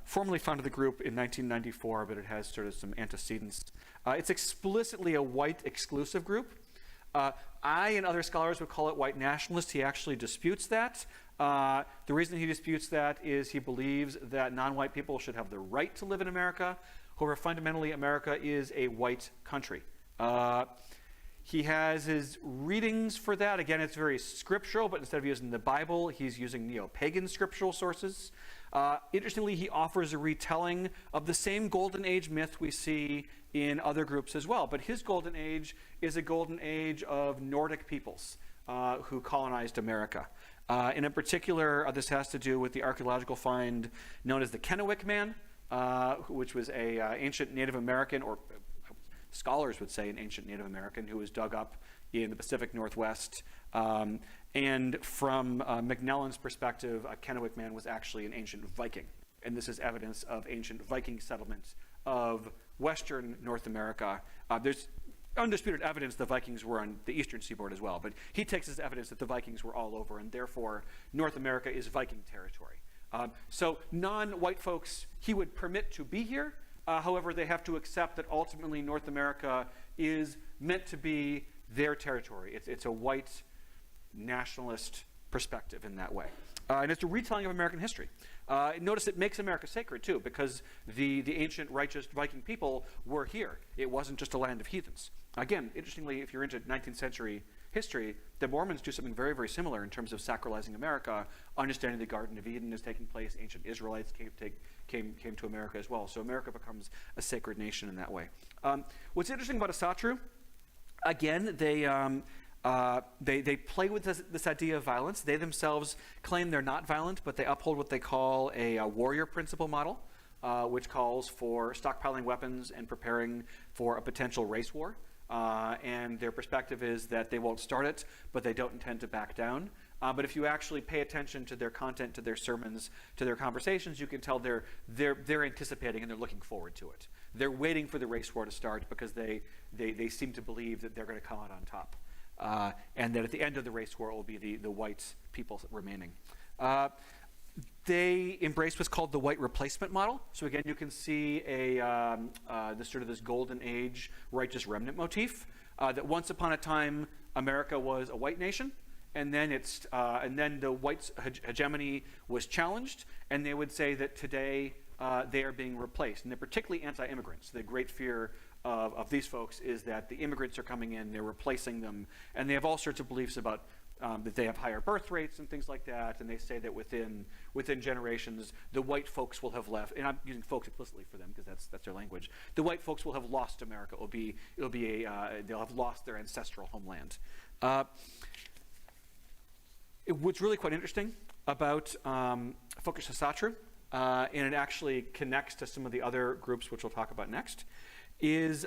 formally founded the group in 1994, but it has sort of some antecedents. It's explicitly a white exclusive group. I and other scholars would call it white nationalist. He actually disputes that. The reason he disputes that is he believes that non-white people should have the right to live in America. However, fundamentally, America is a white country. He has his readings for that. Again, it's very scriptural, but instead of using the Bible, he's using neo-pagan scriptural sources. Interestingly, he offers a retelling of the same Golden Age myth we see in other groups as well. But his Golden Age is a Golden Age of Nordic peoples who colonized America. And in particular, this has to do with the archaeological find known as the Kennewick Man, which was an ancient Native American, or scholars would say an ancient Native American, who was dug up in the Pacific Northwest. And from McNellan's perspective, a Kennewick Man was actually an ancient Viking. And this is evidence of ancient Viking settlements of Western North America. There's undisputed evidence the Vikings were on the eastern seaboard as well, but he takes as evidence that the Vikings were all over, and therefore North America is Viking territory. So non-white folks he would permit to be here. However, they have to accept that ultimately North America is meant to be their territory. It's a white nationalist perspective in that way. And it's a retelling of American history. Notice it makes America sacred, too, because the ancient righteous Viking people were here. It wasn't just a land of heathens. Again, interestingly, if you're into 19th century history, the Mormons do something very, very similar in terms of sacralizing America, understanding the Garden of Eden is taking place. Ancient Israelites came to America as well. So America becomes a sacred nation in that way. What's interesting about Asatru, again, they play with this idea of violence. They themselves claim they're not violent, but they uphold what they call a warrior principle model, which calls for stockpiling weapons and preparing for a potential race war. And their perspective is that they won't start it, but they don't intend to back down. But if you actually pay attention to their content, to their sermons, to their conversations, you can tell they're anticipating and they're looking forward to it. They're waiting for the race war to start because they seem to believe that they're going to come out on top. And that at the end of the race war, it will be the white people remaining. They embrace what's called the white replacement model. So again, you can see this golden age righteous remnant motif. That once upon a time, America was a white nation, and then the white hegemony was challenged, and they would say that today they are being replaced, and they're particularly anti-immigrants. The great fear of these folks is that the immigrants are coming in, they're replacing them, and they have all sorts of beliefs about that they have higher birth rates and things like that, and they say that within generations, the white folks will have left, and I'm using folks explicitly for them because that's their language. The white folks will have lost America. They'll have lost their ancestral homeland. What's really quite interesting about Focus Asatru, and it actually connects to some of the other groups which we'll talk about next, is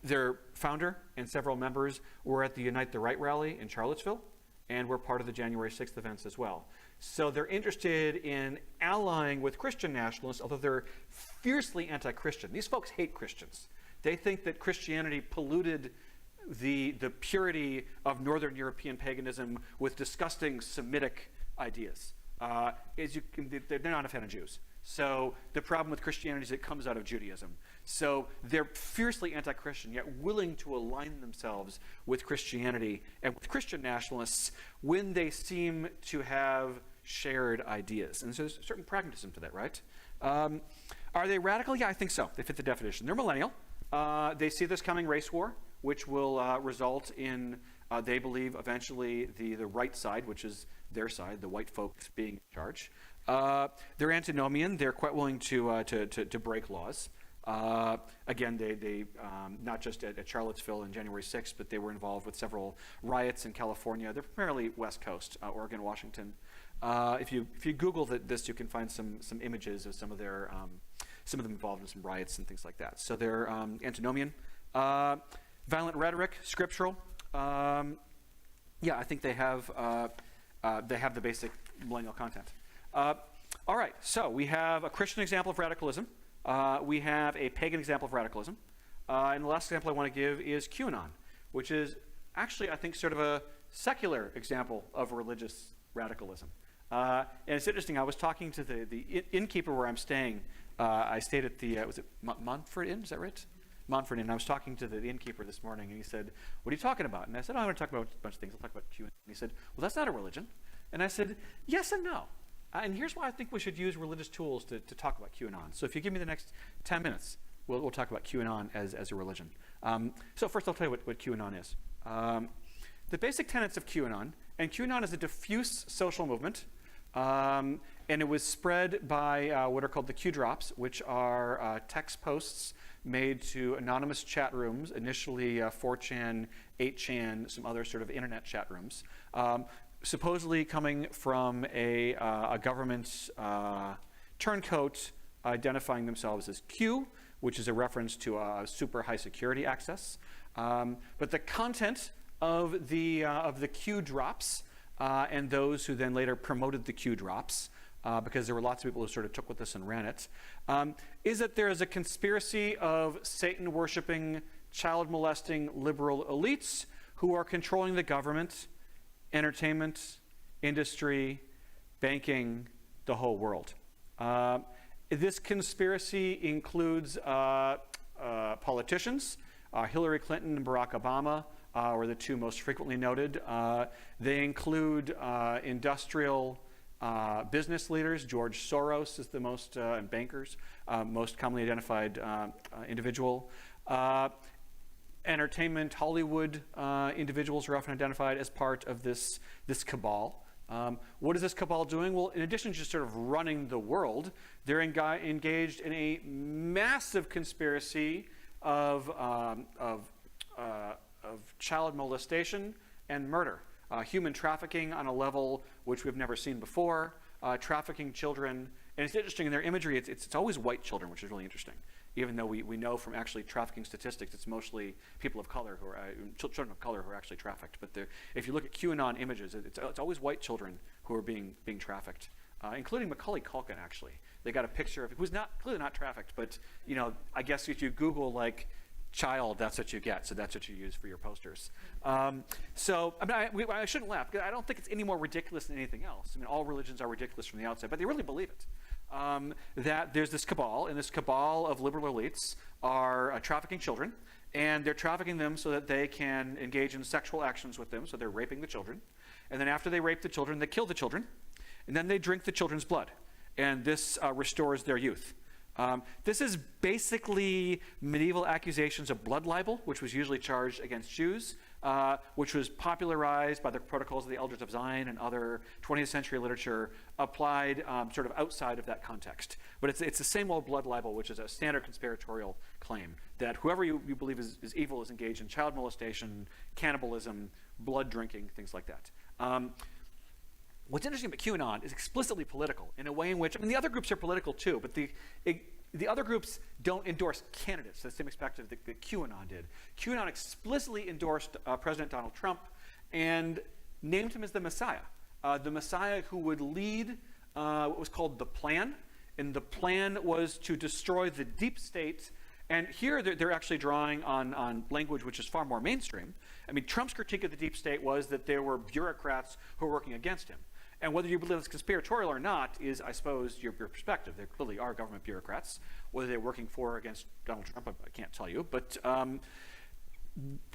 their founder and several members were at the Unite the Right rally in Charlottesville and were part of the January 6th events as well. So they're interested in allying with Christian nationalists, although they're fiercely anti-Christian. These folks hate Christians. They think that Christianity polluted the purity of Northern European paganism with disgusting Semitic ideas. They're not a fan of Jews. So the problem with Christianity is it comes out of Judaism. So they're fiercely anti-Christian, yet willing to align themselves with Christianity and with Christian nationalists when they seem to have shared ideas. And so there's a certain pragmatism to that, right? Are they radical? Yeah, I think so. They fit the definition. They're millennial. They see this coming race war, which will result in, they believe, eventually the right side, which is their side, the white folks being in charge. They're antinomian. They're quite willing to break laws. Again, they not just at Charlottesville on January 6th, but they were involved with several riots in California. They're primarily West Coast, Oregon, Washington. If you Google this, you can find some images of some of them involved in some riots and things like that. So they're antinomian, violent rhetoric, scriptural. Yeah, I think they have the basic millennial content. All right, so we have a Christian example of radicalism. We have a pagan example of radicalism. And the last example I want to give is QAnon, which is actually, I think, sort of a secular example of religious radicalism. And it's interesting, I was talking to the innkeeper where I'm staying. I stayed at the, was it Montfort Inn, is that right? Montfort Inn. I was talking to the innkeeper this morning, and he said, what are you talking about? And I said, I want to talk about a bunch of things. I'll talk about QAnon. And he said, well, that's not a religion. And I said, yes and no. And here's why I think we should use religious tools to talk about QAnon. So if you give me the next 10 minutes, we'll talk about QAnon as a religion. So first I'll tell you what QAnon is. The basic tenets of QAnon, and QAnon is a diffuse social movement, and it was spread by what are called the Q drops, which are text posts made to anonymous chat rooms, initially 4chan, 8chan, some other sort of internet chat rooms, supposedly coming from a government turncoat identifying themselves as Q, which is a reference to super high security access. But the content of the Q drops and those who then later promoted the Q drops, because there were lots of people who sort of took with this and ran it, is that there is a conspiracy of Satan-worshipping, child-molesting liberal elites who are controlling the government, entertainment, industry, banking, the whole world. This conspiracy includes politicians. Hillary Clinton and Barack Obama were the two most frequently noted. They include industrial business leaders. George Soros is the most, and bankers, most commonly identified individual. Entertainment, Hollywood individuals are often identified as part of this cabal. What is this cabal doing? Well, in addition to just sort of running the world, they're engaged in a massive conspiracy of child molestation and murder, human trafficking on a level which we've never seen before, trafficking children. And it's interesting in their imagery, it's always white children, which is really interesting. Even though we know from actually trafficking statistics, it's mostly people of color who are, children of color who are actually trafficked. But if you look at QAnon images, it's always white children who are being trafficked, including Macaulay Culkin, actually. They got a picture of, who's clearly not trafficked, but I guess if you Google like child, that's what you get. So that's what you use for your posters. So I mean, I shouldn't laugh, because I don't think it's any more ridiculous than anything else. I mean, all religions are ridiculous from the outside, but they really believe it. That there's this cabal, and this cabal of liberal elites are trafficking children, and they're trafficking them so that they can engage in sexual actions with them, so they're raping the children. And then after they rape the children, they kill the children, and then they drink the children's blood. And this restores their youth. This is basically medieval accusations of blood libel, which was usually charged against Jews, which was popularized by the Protocols of the Elders of Zion and other 20th century literature, applied sort of outside of that context. But it's the same old blood libel, which is a standard conspiratorial claim that whoever you believe is evil is engaged in child molestation, cannibalism, blood drinking, things like that. What's interesting about QAnon is explicitly political in a way in which, I mean, the other groups are political too, but the other groups don't endorse candidates to the same perspective that QAnon did. QAnon explicitly endorsed President Donald Trump and named him as the Messiah who would lead what was called the Plan. And the plan was to destroy the deep state. And here they're actually drawing on language which is far more mainstream. I mean, Trump's critique of the deep state was that there were bureaucrats who were working against him. And whether you believe it's conspiratorial or not is, I suppose, your perspective. There clearly are government bureaucrats. Whether they're working for or against Donald Trump, I can't tell you. But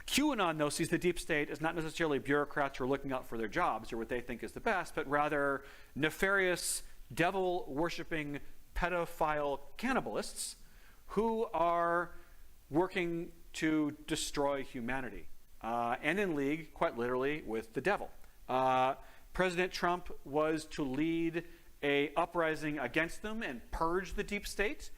QAnon, though, sees the deep state as not necessarily bureaucrats who are looking out for their jobs or what they think is the best, but rather nefarious, devil-worshipping, pedophile cannibalists who are working to destroy humanity and in league, quite literally, with the devil. President Trump was to lead an uprising against them and purge the deep state.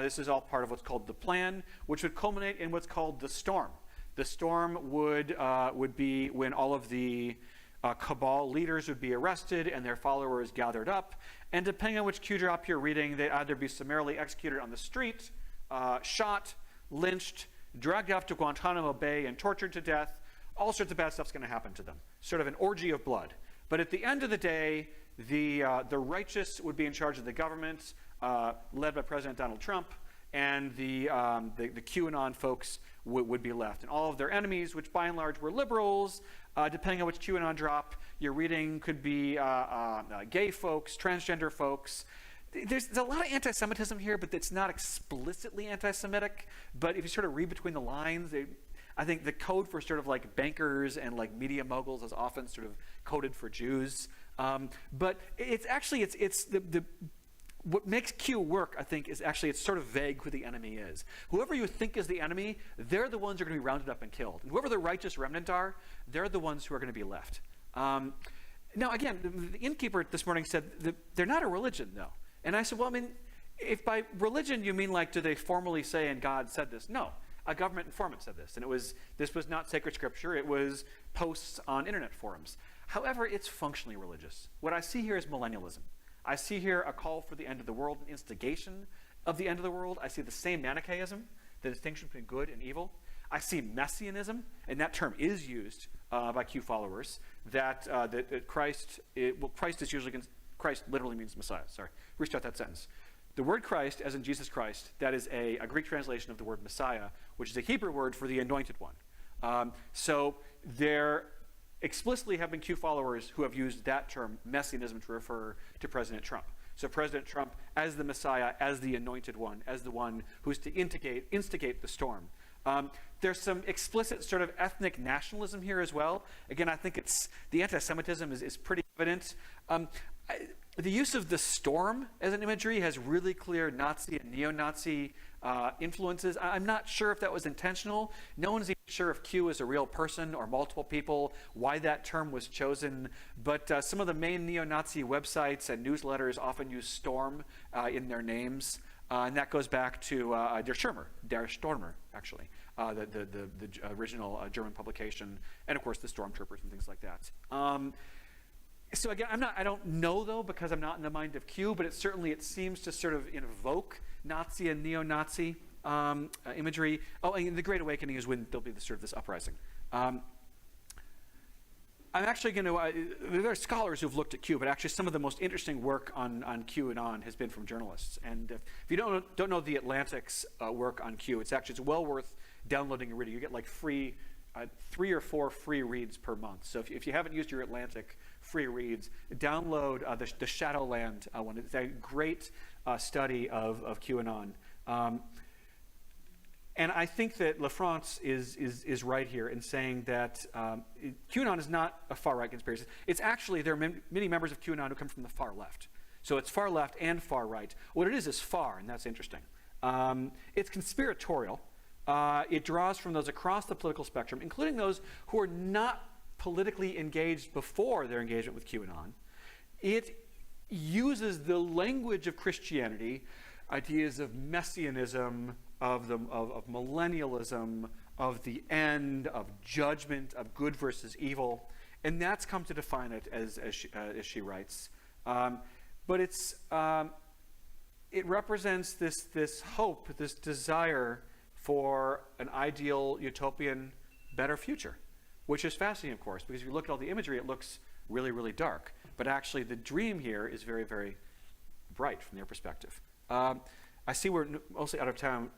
This is all part of what's called the Plan, which would culminate in what's called the Storm. The Storm would be when all of the cabal leaders would be arrested and their followers gathered up. And depending on which Q drop you're reading, they'd either be summarily executed on the street, shot, lynched, dragged off to Guantanamo Bay and tortured to death. All sorts of bad stuff's going to happen to them. Sort of an orgy of blood. But at the end of the day, the righteous would be in charge of the government, led by President Donald Trump, and the QAnon folks would be left. And all of their enemies, which by and large were liberals, depending on which QAnon drop you're reading, could be gay folks, transgender folks. There's a lot of anti-Semitism here, but it's not explicitly anti-Semitic. But if you sort of read between the lines, I think the code for sort of like bankers and like media moguls is often sort of coded for Jews. But it's actually, what makes Q work, I think, is actually it's sort of vague who the enemy is. Whoever you think is the enemy, they're the ones who are going to be rounded up and killed. And whoever the righteous remnant are, they're the ones who are going to be left. Now, again, the innkeeper this morning said that they're not a religion, though. And I said, well, I mean, if by religion you mean like, do they formally say, and God said this? No. A government informant said this, and this was not sacred scripture. It was posts on internet forums. However, it's functionally religious. What I see here is millennialism. I see here a call for the end of the world, an instigation of the end of the world. I see the same Manichaeism, the distinction between good and evil. I see messianism, and that term is used by Q followers. That Christ is usually Christ literally means Messiah. Sorry, restart that sentence. The word Christ, as in Jesus Christ, that is a Greek translation of the word Messiah, which is a Hebrew word for the anointed one. So there explicitly have been Q followers who have used that term, messianism, to refer to President Trump. So President Trump as the Messiah, as the anointed one, as the one who's to instigate the storm. There's some explicit sort of ethnic nationalism here as well. Again, I think the anti-Semitism is pretty evident. The use of the storm as an imagery has really clear Nazi and neo-Nazi influences. I'm not sure if that was intentional. No one's even sure if Q is a real person or multiple people, why that term was chosen. But some of the main neo-Nazi websites and newsletters often use storm in their names. And that goes back to Der Stürmer, actually, the original German publication, and of course the stormtroopers and things like that. So again, I don't know though, because I'm not in the mind of Q, but it seems to sort of invoke Nazi and neo-Nazi imagery. Oh, and the Great Awakening is when there'll be this uprising. I'm actually going to, there are scholars who've looked at Q, but actually some of the most interesting work on QAnon has been from journalists. And if you don't know the Atlantic's work on Q, it's well worth downloading and reading. You get like free, 3 or 4 free reads per month. So if you haven't used your Atlantic free reads, download the Shadowland one. It's a great study of QAnon. And I think that LaFrance is right here in saying that QAnon is not a far-right conspiracy. It's actually, there are many members of QAnon who come from the far left. So it's far left and far right. What it is far, and that's interesting. It's conspiratorial. It draws from those across the political spectrum, including those who are not politically engaged before their engagement with QAnon. It uses the language of Christianity, ideas of messianism, of millennialism, of the end, of judgment, of good versus evil, and that's come to define it as she writes. But it represents this hope, this desire for an ideal, utopian, better future, which is fascinating, of course, because if you look at all the imagery, it looks really, really dark. But actually, the dream here is very, very bright from their perspective. I see we're mostly out of time.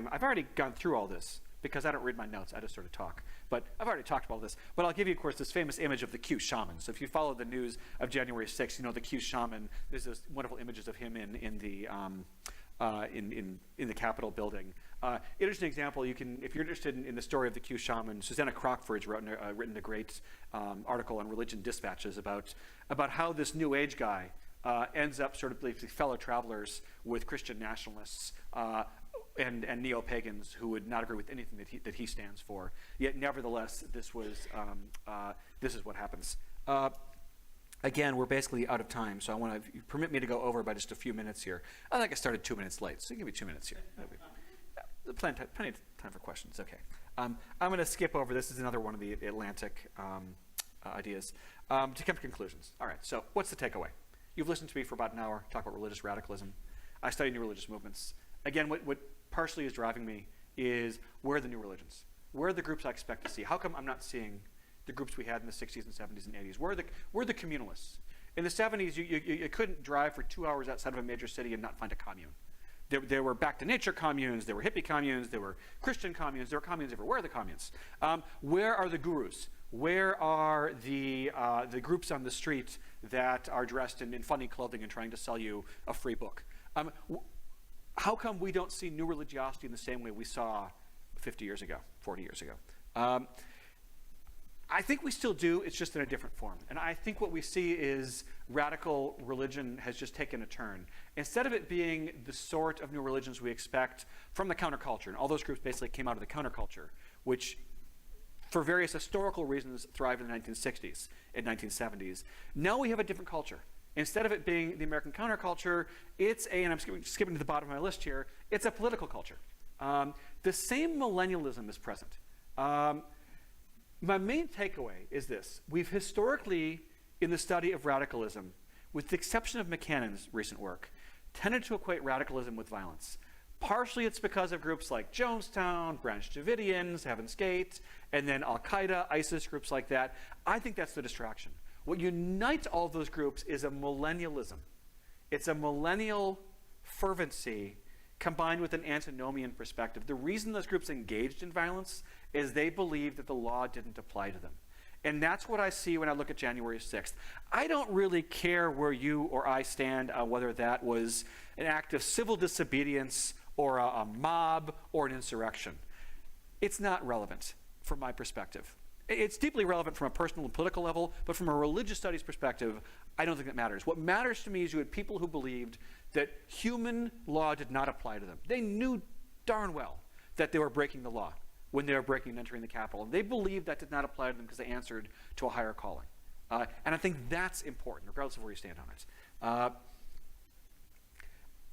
I've already gone through all this because I don't read my notes. I just sort of talk. But I've already talked about all this. But I'll give you, of course, this famous image of the Q shaman. So if you follow the news of January 6th, you know the Q shaman. There's this wonderful images of him in the Capitol building. Interesting example. You can, if you're interested in the story of the Q shaman, Susanna Crockford's written a great article on Religion Dispatches about how this New Age guy ends up sort of like fellow travelers with Christian nationalists and neo-pagans who would not agree with anything that he stands for. Yet, nevertheless, this is what happens. Again, we're basically out of time, so I want to permit me to go over by just a few minutes here. I think I started 2 minutes late, so give me 2 minutes here. Plenty of time for questions. Okay, I'm going to skip over. This is another one of the Atlantic ideas to come to conclusions. All right. So, what's the takeaway? You've listened to me for about an hour talk about religious radicalism. I study new religious movements. Again, what partially is driving me is where are the new religions? Where are the groups I expect to see? How come I'm not seeing the groups we had in the 60s and 70s and 80s? Where are the communalists? In the 70s, you couldn't drive for 2 hours outside of a major city and not find a commune. There were back to nature communes, there were hippie communes, there were Christian communes, there were communes everywhere. Where are the communes? Where are the gurus? Where are the groups on the street that are dressed in funny clothing and trying to sell you a free book? How come we don't see new religiosity in the same way we saw 50 years ago, 40 years ago? I think we still do, it's just in a different form. And I think what we see is radical religion has just taken a turn. Instead of it being the sort of new religions we expect from the counterculture, and all those groups basically came out of the counterculture, which for various historical reasons thrived in the 1960s and 1970s. Now we have a different culture. Instead of it being the American counterculture, it's and I'm skipping to the bottom of my list here, it's a political culture. The same millennialism is present. My main takeaway is this. We've historically, in the study of radicalism, with the exception of McCannon's recent work, tended to equate radicalism with violence. Partially it's because of groups like Jonestown, Branch Davidians, Heaven's Gate, and then Al-Qaeda, ISIS, groups like that. I think that's the distraction. What unites all of those groups is a millennialism. It's a millennial fervency combined with an antinomian perspective. The reason those groups engaged in violence is they believed that the law didn't apply to them. And that's what I see when I look at January 6th. I don't really care where you or I stand on whether that was an act of civil disobedience or a mob or an insurrection. It's not relevant from my perspective. It's deeply relevant from a personal and political level, but from a religious studies perspective, I don't think that matters. What matters to me is you had people who believed that human law did not apply to them. They knew darn well that they were breaking the law when they were breaking and entering the Capitol. They believed that did not apply to them because they answered to a higher calling. And I think that's important, regardless of where you stand on it.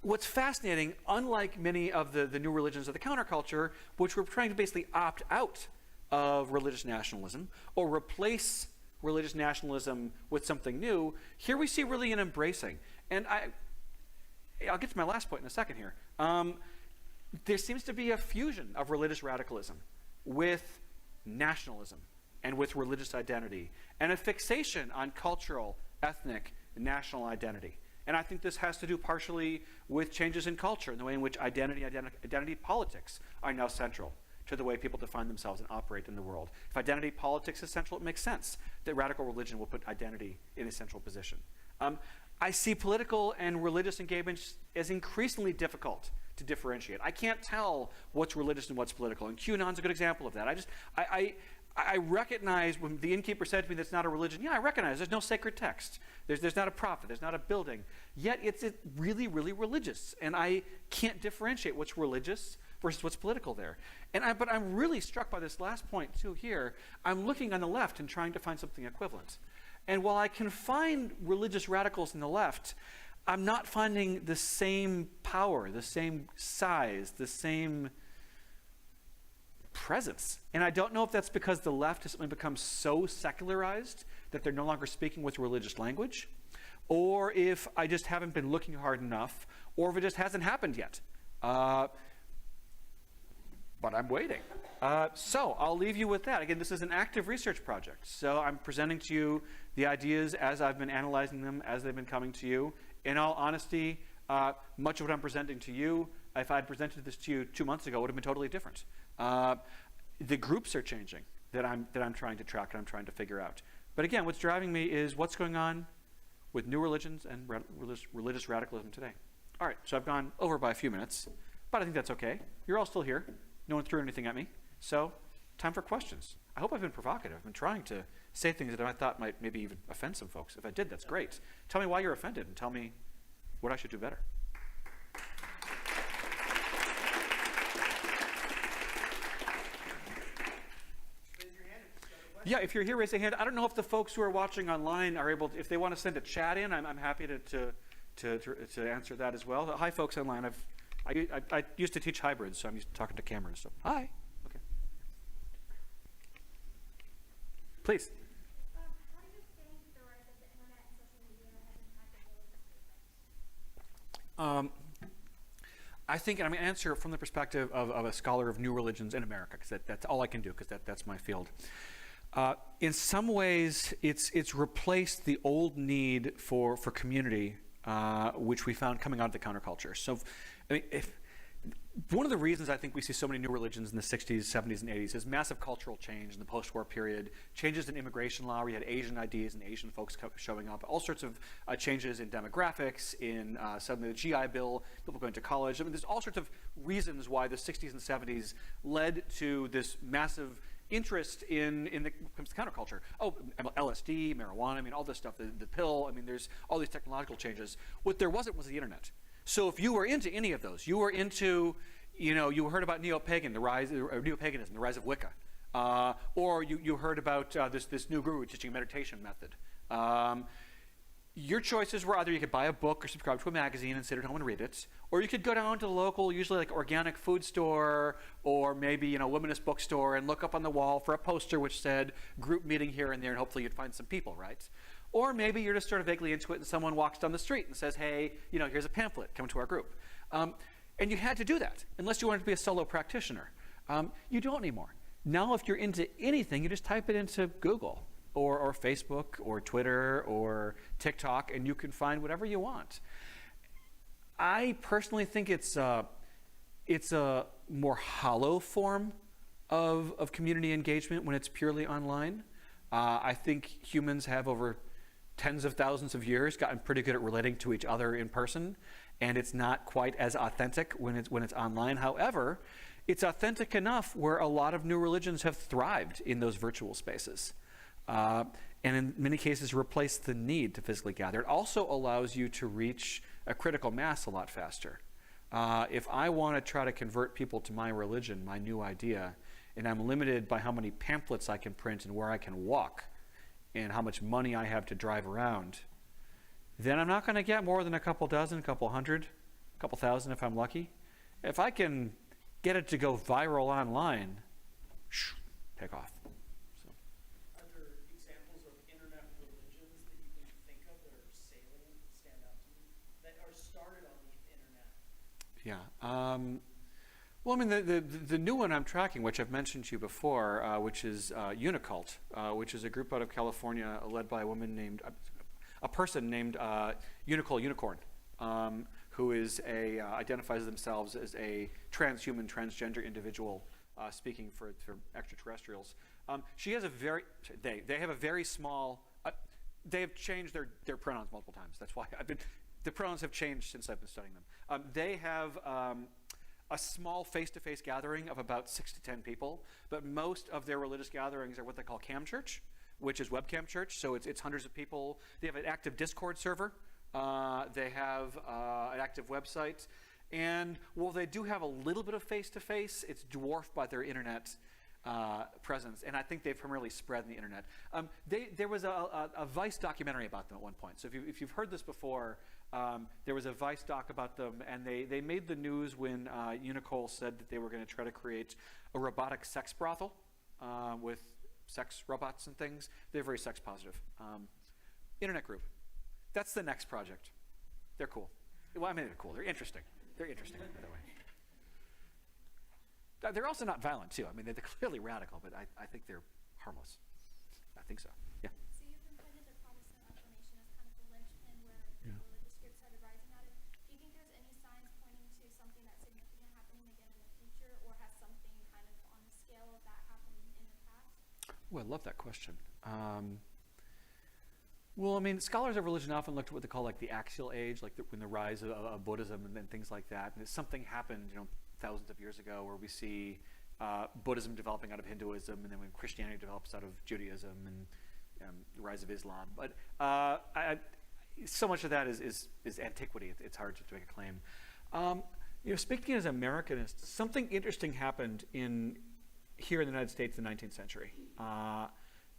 What's fascinating, unlike many of the new religions of the counterculture, which were trying to basically opt out of religious nationalism or replace religious nationalism with something new, here we see really an embracing. And I'll get to my last point in a second here. There seems to be a fusion of religious radicalism with nationalism and with religious identity, and a fixation on cultural, ethnic, and national identity. And I think this has to do partially with changes in culture and the way in which identity politics are now central to the way people define themselves and operate in the world. If identity politics is central, it makes sense that radical religion will put identity in a central position. I see political and religious engagements as increasingly difficult to differentiate. I can't tell what's religious and what's political, and QAnon's a good example of that. I recognize when the innkeeper said to me that's not a religion, yeah, I recognize there's no sacred text. There's not a prophet, there's not a building. Yet it's really, really religious, and I can't differentiate what's religious versus what's political there. But I'm really struck by this last point too here. I'm looking on the left and trying to find something equivalent. And while I can find religious radicals in the left, I'm not finding the same power, the same size, the same presence. And I don't know if that's because the left has suddenly become so secularized that they're no longer speaking with religious language, or if I just haven't been looking hard enough, or if it just hasn't happened yet. But I'm waiting. So I'll leave you with that. Again, this is an active research project. So I'm presenting to you the ideas as I've been analyzing them, as they've been coming to you. In all honesty, much of what I'm presenting to you, if I'd presented this to you 2 months ago, would have been totally different. The groups are changing that I'm trying to track and I'm trying to figure out. But again, what's driving me is what's going on with new religions and religious radicalism today. All right, so I've gone over by a few minutes, but I think that's okay. You're all still here. No one threw anything at me. So time for questions. I hope I've been provocative. I've been trying to say things that I thought might maybe even offend some folks. If I did, that's great. Tell me why you're offended and tell me what I should do better. Yeah, if you're here, raise a hand. I don't know if the folks who are watching online are able to, if they want to send a chat in, I'm happy to answer that as well. Hi, folks online. I used to teach hybrids, so I'm used to talking to cameras. So hi. Okay. Please. How do you think the rise of the internet and social media has impacted religious movements? I think, and I'm going to answer from the perspective of a scholar of new religions in America, because that's all I can do, because that's my field. In some ways, it's replaced the old need for community, which we found coming out of the counterculture. So, I mean, one of the reasons I think we see so many new religions in the 60s, 70s, and 80s is massive cultural change in the post-war period, changes in immigration law. We had Asian IDs and Asian folks showing up, all sorts of changes in demographics, in suddenly the GI Bill, people going to college. I mean, there's all sorts of reasons why the 60s and 70s led to this massive interest in the comes to counterculture. Oh, LSD, marijuana, I mean, all this stuff, the pill, I mean, there's all these technological changes. What there wasn't was the internet. So if you were into any of those, you were into, you heard about neo-paganism, the rise of Wicca, or you heard about this new guru teaching a meditation method. Your choices were either you could buy a book or subscribe to a magazine and sit at home and read it, or you could go down to the local, usually like organic food store, or maybe womanist bookstore, and look up on the wall for a poster which said group meeting here and there, and hopefully you'd find some people, right? Or maybe you're just sort of vaguely into it and someone walks down the street and says, hey, here's a pamphlet, come to our group. And you had to do that, unless you wanted to be a solo practitioner. You don't anymore. Now if you're into anything, you just type it into Google, or Facebook, or Twitter, or TikTok, and you can find whatever you want. I personally think it's a more hollow form of community engagement when it's purely online. I think humans have over tens of thousands of years gotten pretty good at relating to each other in person, and it's not quite as authentic when it's online. However, it's authentic enough where a lot of new religions have thrived in those virtual spaces. And in many cases replace the need to physically gather. It also allows you to reach a critical mass a lot faster. If I want to try to convert people to my religion, my new idea, and I'm limited by how many pamphlets I can print and where I can walk and how much money I have to drive around, then I'm not going to get more than a couple dozen, a couple hundred, a couple thousand if I'm lucky. If I can get it to go viral online, take off. Yeah. Well, I mean, the new one I'm tracking, which I've mentioned to you before, which is Unicult, which is a group out of California led by a person named Unicole Unicorn, who is identifies themselves as a transhuman, transgender individual speaking for extraterrestrials. They have a very small. They have changed their pronouns multiple times. That's why the pronouns have changed since I've been studying them. They have a small face-to-face gathering of about 6 to 10 people, but most of their religious gatherings are what they call cam church, which is webcam church, so it's hundreds of people. They have an active Discord server. They have an active website. And while they do have a little bit of face-to-face, it's dwarfed by their internet presence, and I think they've primarily spread on the internet. There was a Vice documentary about them at one point. So if you've heard this before, there was a Vice doc about them, and they made the news when Unicole said that they were going to try to create a robotic sex brothel with sex robots and things. They're very sex positive. Internet group. That's the next project. They're cool. Well, I mean, they're cool. They're interesting. They're interesting, by the way. They're also not violent, too. I mean, they're clearly radical, but I think they're harmless. I think so, yeah. So you've been pointing to Protestant Reformation as kind of the linchpin where the religious groups started rising out of. Do you think there's any signs pointing to something that's significant happening again in the future, or has something kind of on the scale of that happened in the past? Oh, I love that question. Well, I mean, scholars of religion often look at what they call like the axial age, like when the rise of Buddhism and things like that. And something happened, thousands of years ago, where we see Buddhism developing out of Hinduism, and then when Christianity develops out of Judaism, and the rise of Islam. But so much of that is antiquity. It's hard to make a claim. Speaking as Americanist, something interesting happened here in the United States in the 19th century,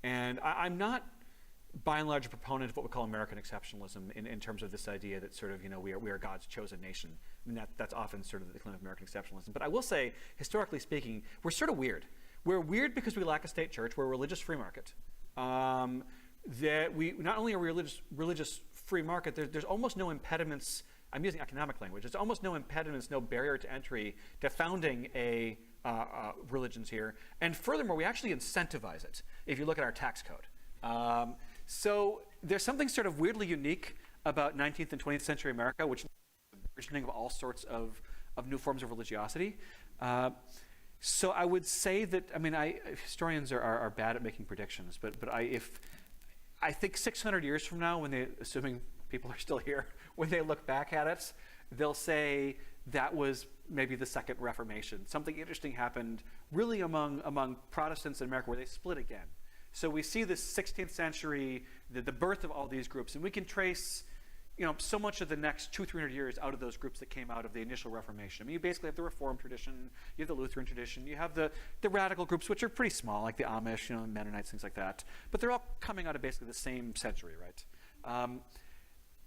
and I'm not, by and large, a proponent of what we call American exceptionalism in terms of this idea that sort of, we are God's chosen nation. I mean, that's often sort of the claim of American exceptionalism. But I will say, historically speaking, we're sort of weird. We're weird because we lack a state church. We're a religious free market. That we not only are we a religious free market, there's almost no impediments. I'm using economic language. There's almost no impediments, no barrier to entry to founding religions here. And furthermore, we actually incentivize it if you look at our tax code. So there's something sort of weirdly unique about 19th and 20th century America, which is the burgeoning of all sorts of new forms of religiosity. So I would say that, historians are bad at making predictions, but I think 600 years from now, assuming people are still here, when they look back at it, they'll say that was maybe the Second Reformation. Something interesting happened really among Protestants in America where they split again. So we see this 16th century, the birth of all these groups, and we can trace so much of the next 200-300 years out of those groups that came out of the initial Reformation. I mean, you basically have the Reformed tradition, you have the Lutheran tradition, you have the radical groups, which are pretty small, like the Amish, Mennonites, things like that. But they're all coming out of basically the same century, right?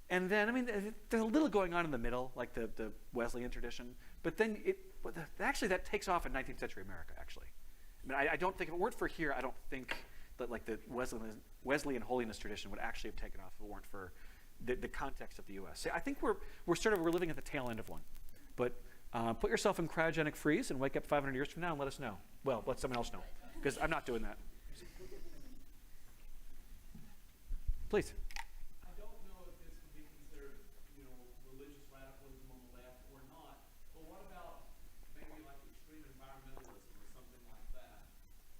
And then, I mean, there's a little going on in the middle, like the Wesleyan tradition. But then actually that takes off in 19th century America, actually. I mean, I don't think, if it weren't for here, I don't think that like the Wesleyan holiness tradition would actually have taken off if it weren't for the context of the U.S. So I think we're living at the tail end of one. But put yourself in cryogenic freeze and wake up 500 years from now and let us know. Well, let someone else know, because I'm not doing that. Please. I don't know if this would be considered, religious radicalism on the left or not. But what about maybe like extreme environmentalism or something like that?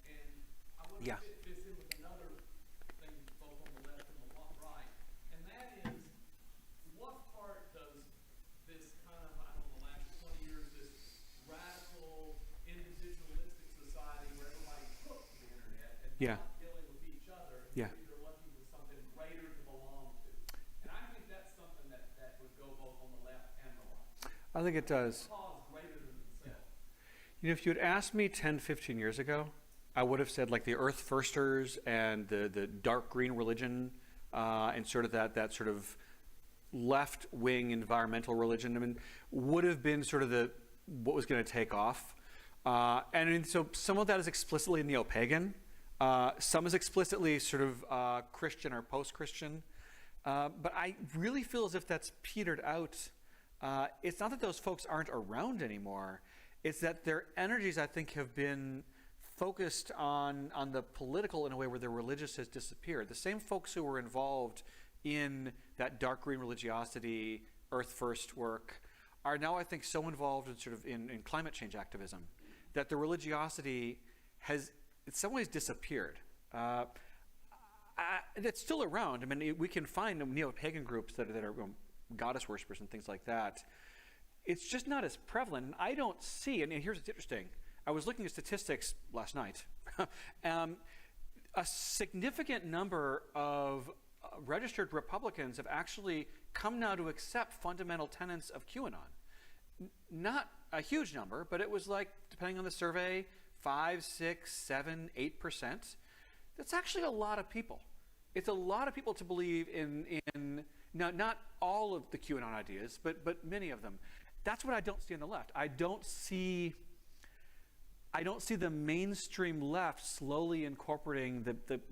And I wonder if it fits in with another thing both on the left and the right. And that is, what part does this kind of, I don't know, the last 20 years, this radical individualistic society where everybody's hooked to the internet and not dealing with each other, and maybe they're looking for something greater to belong to. And I think that's something that would go both on the left and the right. I think it does. Cause greater than themselves. If you had asked me 10, 15 years ago, I would have said like the Earth Firsters and the dark green religion and sort of that sort of left-wing environmental religion, I mean, would have been sort of what was going to take off. And so some of that is explicitly neo-pagan. Some is explicitly sort of Christian or post-Christian. But I really feel as if that's petered out. It's not that those folks aren't around anymore. It's that their energies, I think, have been focused on the political in a way where the religious has disappeared. The same folks who were involved in that dark green religiosity, Earth First work, are now, I think, so involved in sort of in climate change activism that the religiosity has in some ways disappeared. It's still around. I mean, we can find neo-pagan groups that are goddess worshippers and things like that. It's just not as prevalent. And I don't see, and here's what's interesting. I was looking at statistics last night. A significant number of registered Republicans have actually come now to accept fundamental tenets of QAnon. Not a huge number, but it was like, depending on the survey, 5, 6, 7, 8%. That's actually a lot of people. It's a lot of people to believe in not all of the QAnon ideas, but many of them. That's what I don't see on the left. I don't see the mainstream left slowly incorporating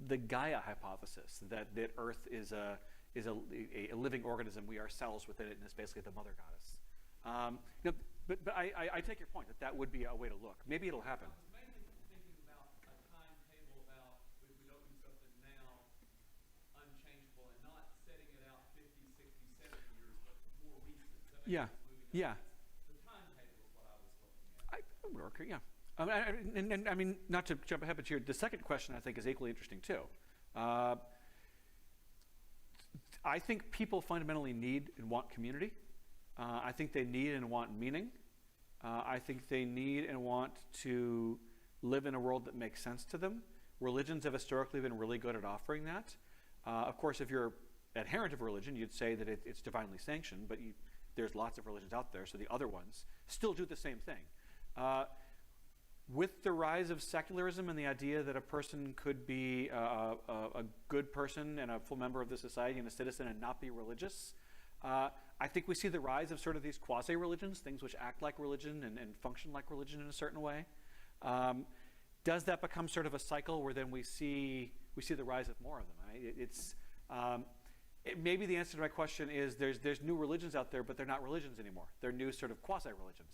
the Gaia hypothesis that Earth is a living organism. We ourselves within it, and it's basically the mother goddess. But I take your point that would be a way to look. Maybe it'll happen. I was mainly thinking about a timetable about if we don't do something now, unchangeable, and not setting it out 50, 60, 70 years, but more recent. Yeah. The timetable is what I was looking at. It would work, yeah. I mean, not to jump ahead, but the second question I think is equally interesting too. I think people fundamentally need and want community. I think they need and want meaning. I think they need and want to live in a world that makes sense to them. Religions have historically been really good at offering that. Of course, if you're adherent of religion, you'd say that it's divinely sanctioned, but there's lots of religions out there, so the other ones still do the same thing. With the rise of secularism and the idea that a person could be a good person and a full member of the society and a citizen and not be religious, I think we see the rise of sort of these quasi-religions, things which act like religion and function like religion in a certain way. Does that become sort of a cycle where then we see the rise of more of them? Maybe the answer to my question is there's new religions out there, but they're not religions anymore. They're new sort of quasi-religions.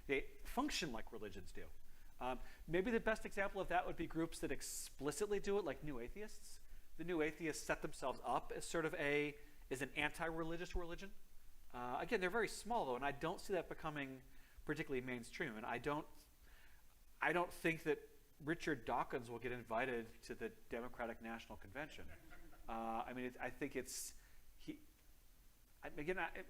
They function like religions do. Maybe the best example of that would be groups that explicitly do it, like New Atheists. The New Atheists set themselves up as sort of an anti-religious religion. Again, they're very small though, and I don't see that becoming particularly mainstream. And I don't think that Richard Dawkins will get invited to the Democratic National Convention. I mean, I think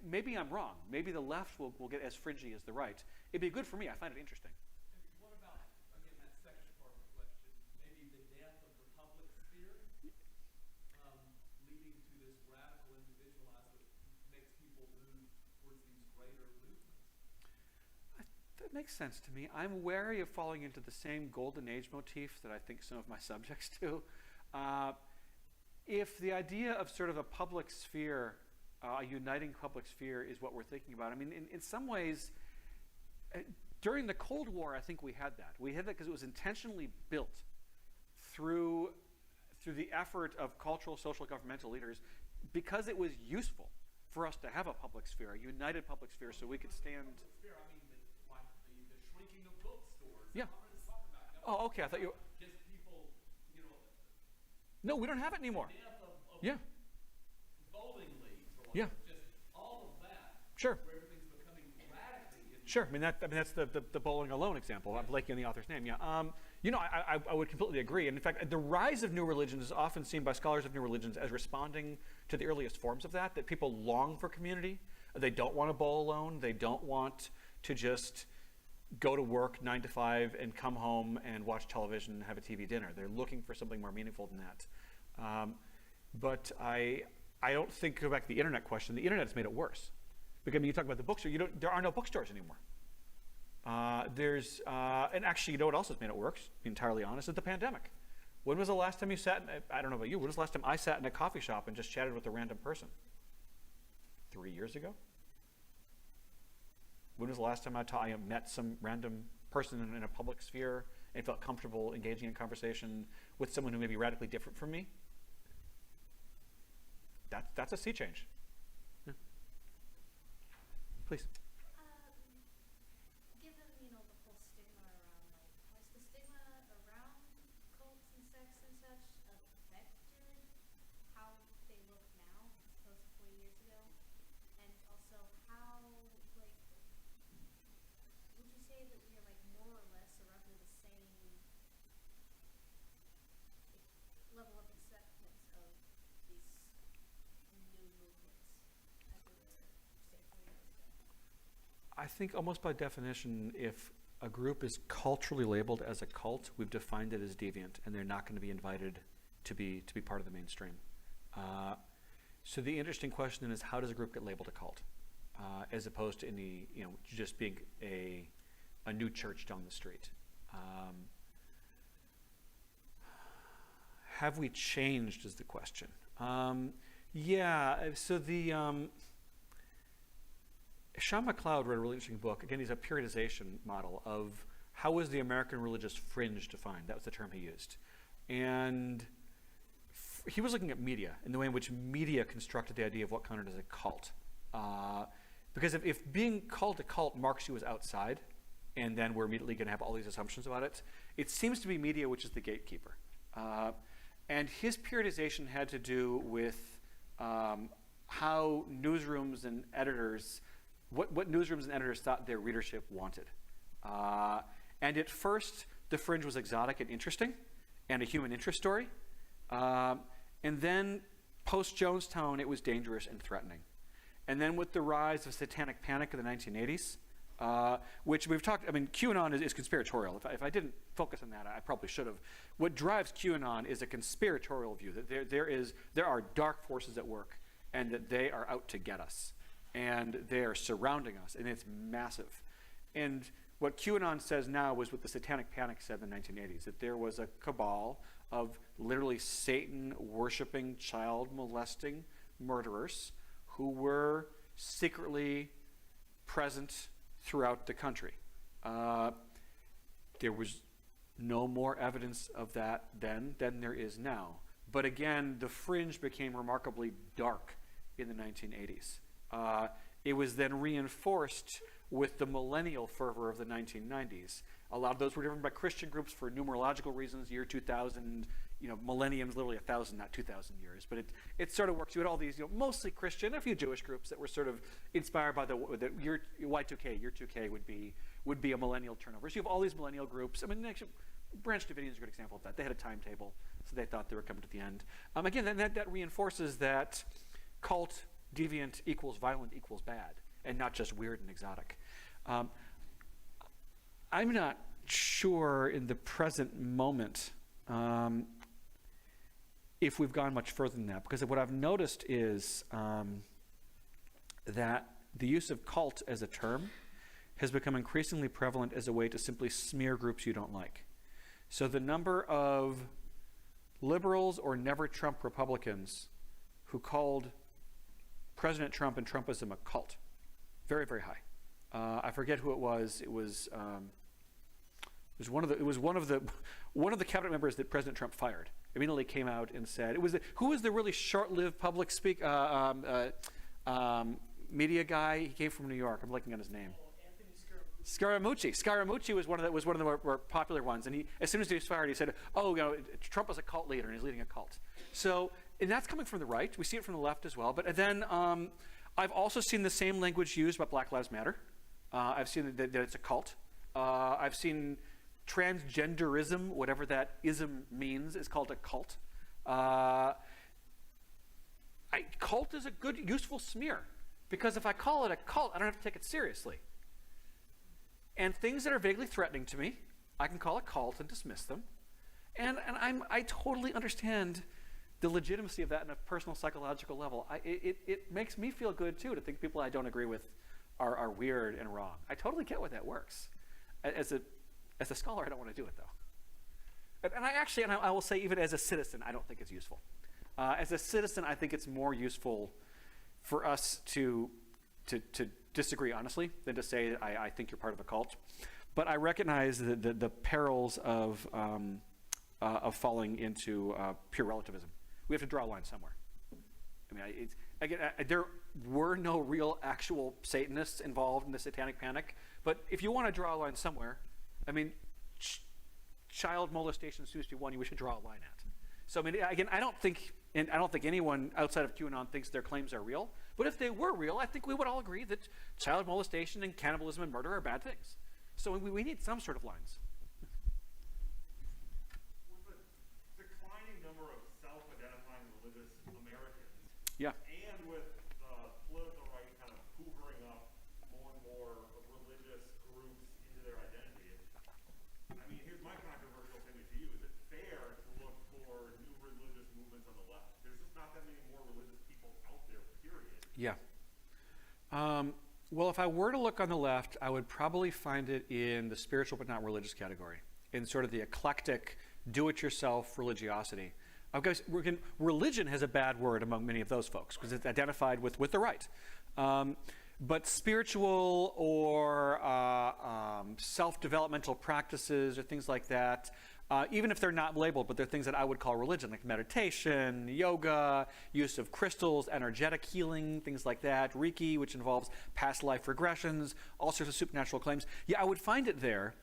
Maybe I'm wrong. Maybe the left will get as fringy as the right. It'd be good for me. I find it interesting. And what about, again, that second part of the question, maybe the death of the public sphere, leading to this radical individualized that makes people move towards these greater movements? That makes sense to me. I'm wary of falling into the same golden age motif that I think some of my subjects do. If the idea of sort of a public sphere, a uniting public sphere is what we're thinking about, I mean, in some ways, during the Cold War, I think we had that. We had that because it was intentionally built through the effort of cultural, social, governmental leaders because it was useful for us to have a public sphere, a united public sphere, so we could stand. Public sphere, I mean, the shrinking of bookstores. Yeah. I'm not just talking about Oh, okay. I thought you. just people, No, we don't have it anymore. death of Yeah. bowling leagues or Yeah. just all of that. Sure. Where everything's becoming radically. Sure. I mean that's the bowling alone example. I'm blanking on the author's name. Yeah. I would completely agree. And in fact, the rise of new religions is often seen by scholars of new religions as responding to the earliest forms of that. That people long for community. They don't want to bowl alone. They don't want to just go to work 9 to 5 and come home and watch television and have a TV dinner. They're looking for something more meaningful than that. But I don't think, go back to the internet question, the internet has made it worse. Because I mean, you talk about the bookstore, there are no bookstores anymore. And actually, you know what else has made it worse, to be entirely honest, is the pandemic. When was the last time you sat, I don't know about you, when was the last time I sat in a coffee shop and just chatted with a random person? 3 years ago? When was the last time I met some random person in a public sphere and felt comfortable engaging in conversation with someone who may be radically different from me? That's a sea change. Yeah. Please. Given, the whole stigma around, has the stigma around cults and sects and such affected how they look now as opposed to 40 years ago? And also, how, would you say that we are, more or less or roughly the same level of acceptance of these new movements as we were, say, 40 years ago? I think almost by definition, if a group is culturally labeled as a cult, we've defined it as deviant, and they're not going to be invited to be part of the mainstream. So the interesting question is, how does a group get labeled a cult, as opposed to any, just being a new church down the street? Have we changed is the question. Yeah, so the Sean McLeod wrote a really interesting book. Again, he's a periodization model of how is the American religious fringe defined. That was the term he used. And he was looking at media and the way in which media constructed the idea of what counted as a cult. Because if being called a cult marks you as outside, and then we're immediately going to have all these assumptions about it, it seems to be media which is the gatekeeper. And his periodization had to do with how newsrooms and editors, what newsrooms and editors thought their readership wanted. And at first, the fringe was exotic and interesting, and a human interest story. And then, post-Jonestown, it was dangerous and threatening. And then with the rise of satanic panic in the 1980s, which we've talked, QAnon is conspiratorial. If I didn't focus on that, I probably should have. What drives QAnon is a conspiratorial view, that there are dark forces at work, and that they are out to get us. And they are surrounding us, and it's massive. And what QAnon says now was what the satanic panic said in the 1980s, that there was a cabal of literally Satan-worshipping, child-molesting murderers who were secretly present throughout the country. There was no more evidence of that then than there is now. But again, the fringe became remarkably dark in the 1980s. It was then reinforced with the Millennial Fervor of the 1990s. A lot of those were driven by Christian groups for numerological reasons. Year 2000, millennium's literally 1,000, not 2,000 years. But it sort of works. You had all these, mostly Christian, a few Jewish groups that were sort of inspired by the year Y2K. Year 2K would be a millennial turnover. So you have all these millennial groups. Actually, Branch Davidians is a good example of that. They had a timetable, so they thought they were coming to the end. Again, that reinforces that cult deviant equals violent equals bad, and not just weird and exotic. I'm not sure in the present moment if we've gone much further than that, because what I've noticed is that the use of cult as a term has become increasingly prevalent as a way to simply smear groups you don't like. So the number of liberals or never Trump Republicans who called President Trump and Trumpism a cult, very, very high. I forget who it was. It was one of the cabinet members that President Trump fired. Immediately came out and said who was the really short-lived public media guy? He came from New York. I'm blanking on his name. Scaramucci. Scaramucci was one of the more popular ones, and as soon as he was fired, he said, "Oh, Trump is a cult leader, and he's leading a cult." So, and that's coming from the right. We see it from the left as well. But then I've also seen the same language used about Black Lives Matter. I've seen that it's a cult. I've seen transgenderism, whatever that ism means, is called a cult. Cult is a good, useful smear, because if I call it a cult, I don't have to take it seriously. And things that are vaguely threatening to me, I can call a cult and dismiss them. And I totally understand the legitimacy of that on a personal psychological level. It makes me feel good too to think people I don't agree with are weird and wrong. I totally get why that works. As a scholar, I don't want to do it though. And I will say, even as a citizen, I don't think it's useful. As a citizen, I think it's more useful for us to disagree honestly than to say I think you're part of a cult. But I recognize the perils of falling into pure relativism. We have to draw a line somewhere. I mean, there were no real actual Satanists involved in the Satanic Panic, but if you want to draw a line somewhere, I mean, child molestation seems to be one we should draw a line at. So I mean, again, I don't think anyone outside of QAnon thinks their claims are real. But if they were real, I think we would all agree that child molestation and cannibalism and murder are bad things. So we need some sort of lines. With a declining number of self-identifying religious Americans, Yeah. and with the political right kind of hoovering up more and more religious groups into their identity, I mean, here's my controversial thing to you. Is it fair to look for new religious movements on the left? There's just not that many more religious people out there, period. Yeah. Well, if I were to look on the left, I would probably find it in the spiritual but not religious category, in sort of the eclectic, do-it-yourself religiosity. Because religion has a bad word among many of those folks because it's identified with the right. But spiritual or self-developmental practices or things like that, even if they're not labeled, but they're things that I would call religion, like meditation, yoga, use of crystals, energetic healing, things like that, Reiki, which involves past life regressions, all sorts of supernatural claims. Yeah, I would find it there.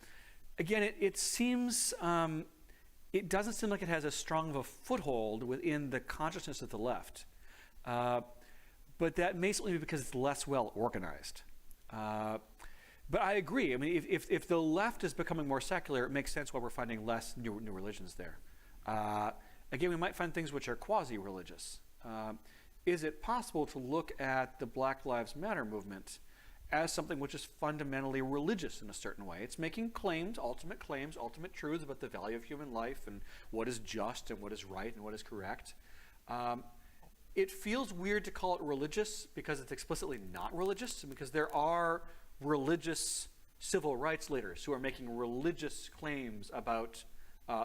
Again, it seems, it doesn't seem like it has as strong of a foothold within the consciousness of the left. But that may simply be because it's less well organized. But I agree. I mean, if the left is becoming more secular, it makes sense why we're finding less new religions there. Again, we might find things which are quasi-religious. Is it possible to look at the Black Lives Matter movement as something which is fundamentally religious in a certain way? It's making claims, ultimate truths about the value of human life and what is just and what is right and what is correct. It feels weird to call it religious because it's explicitly not religious, and because there are religious civil rights leaders who are making religious claims about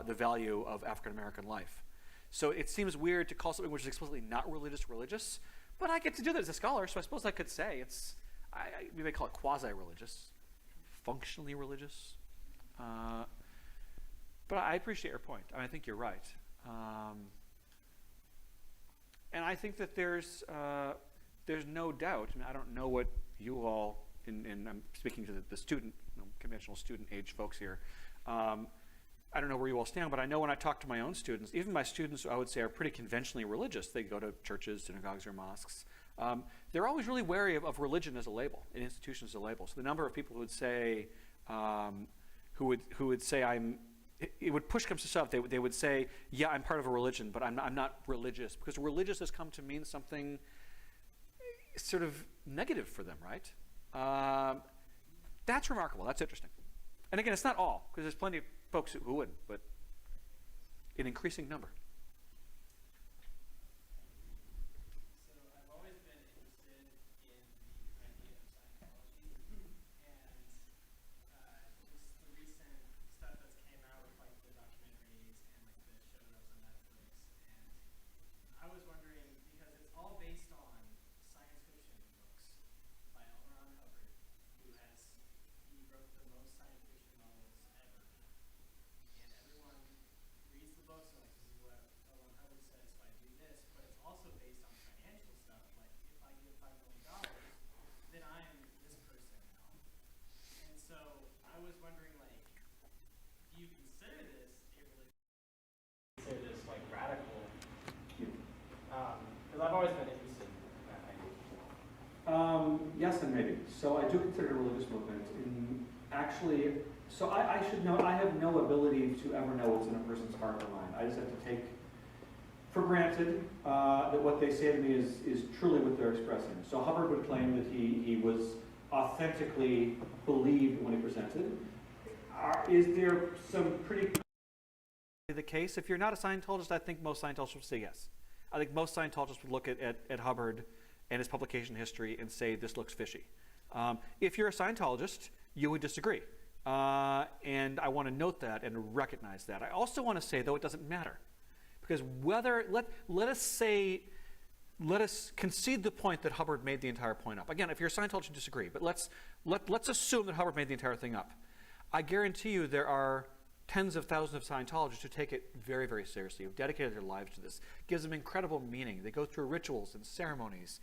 the value of African American life. So it seems weird to call something which is explicitly not religious, but I get to do that as a scholar, so I suppose I could say we may call it quasi-religious, functionally religious. But I appreciate your point. I think you're right. And I think that there's no doubt, I don't know what you all, and I'm speaking to the student, conventional student age folks here, I don't know where you all stand, but I know when I talk to my own students, even my students I would say are pretty conventionally religious. They go to churches, synagogues, or mosques. They're always really wary of religion as a label, and institutions as a label. So the number of people who would say, who would say it would push comes to shove. They would say, yeah, I'm part of a religion, but I'm not religious, because religious has come to mean something sort of negative for them, right? That's remarkable. That's interesting. And again, it's not all, because there's plenty of folks who wouldn't, but an increasing number. So I've always been interested in the idea of Scientology, and just the recent stuff that's came out with like the documentaries and like the show that was on Netflix, and I was wondering, because it's all based on science fiction books by L. Ron Hubbard, he wrote the most science fiction novels ever, and everyone reads the books and like, this is what L. Ron Hubbard says, so I do this, but it's also based on financial stuff, like if I give $5 million, then I'm this person now. And so I was wondering, like, do you consider this a religion? Consider this like radical? Because I've always been interested in that idea. Yes and maybe. So I do consider it a religious movement. Actually, so I should know, I have no ability to ever know what's in a person's heart or mind. I just have to take for granted that what they say to me is truly what they're expressing. So Hubbard would claim that he was authentically believed when he presented. Is there some pretty... The case, if you're not a Scientologist, I think most Scientologists would say yes. I think most Scientologists would look at Hubbard and his publication history and say this looks fishy. If you're a Scientologist, you would disagree. And I want to note that and recognize that. I also want to say, though, it doesn't matter. Because whether, let us concede the point that Hubbard made the entire point up. Again, if you're a Scientologist, you disagree. But let's assume that Hubbard made the entire thing up. I guarantee you there are tens of thousands of Scientologists who take it very, very seriously, who've dedicated their lives to this. It gives them incredible meaning. They go through rituals and ceremonies.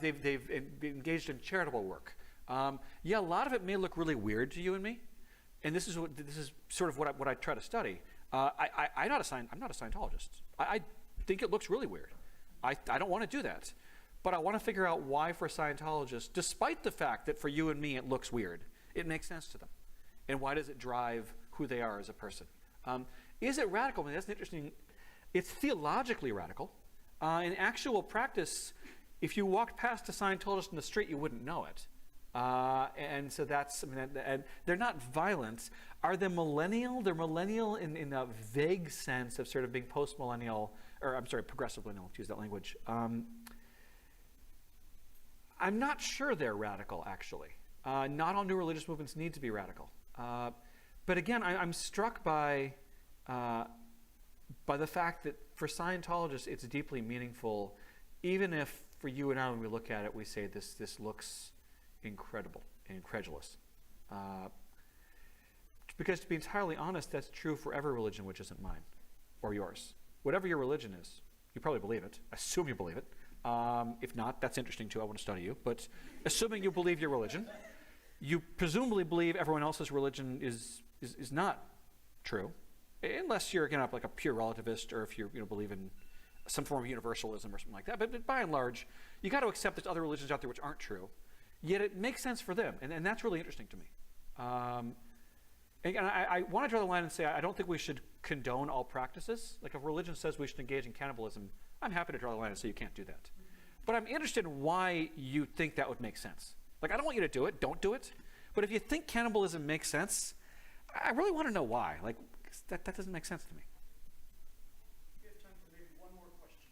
They've engaged in charitable work. Yeah, a lot of it may look really weird to you and me, and this is sort of what I try to study. I'm not a Scientologist. I think it looks really weird. I don't want to do that, but I want to figure out why for a Scientologist, despite the fact that for you and me it looks weird, it makes sense to them, and why does it drive who they are as a person? Is it radical? I mean, that's interesting. It's theologically radical. In actual practice, if you walked past a Scientologist in the street, you wouldn't know it. And so that's, I mean, and they're not violent. Are they millennial? They're millennial in a vague sense of sort of being post-millennial, or I'm sorry, progressive millennial, to use that language. I'm not sure they're radical, actually. Not all new religious movements need to be radical. But again, I'm struck by the fact that for Scientologists, it's deeply meaningful, even if for you and I, when we look at it, we say this looks incredible and incredulous. Because to be entirely honest, that's true for every religion which isn't mine or yours. Whatever your religion is, you probably believe it. I assume you believe it. If not, that's interesting too. I want to study you. But assuming you believe your religion, you presumably believe everyone else's religion is not true, unless you're again like a pure relativist, or if you believe in some form of universalism or something like that. But by and large, you got to accept there's other religions out there which aren't true. Yet it makes sense for them, and that's really interesting to me. And I want to draw the line and say I don't think we should condone all practices. Like if religion says we should engage in cannibalism, I'm happy to draw the line and say you can't do that. But I'm interested in why you think that would make sense. Like I don't want you to do it, don't do it. But if you think cannibalism makes sense, I really want to know why. Like that doesn't make sense to me. We have time for maybe one more question.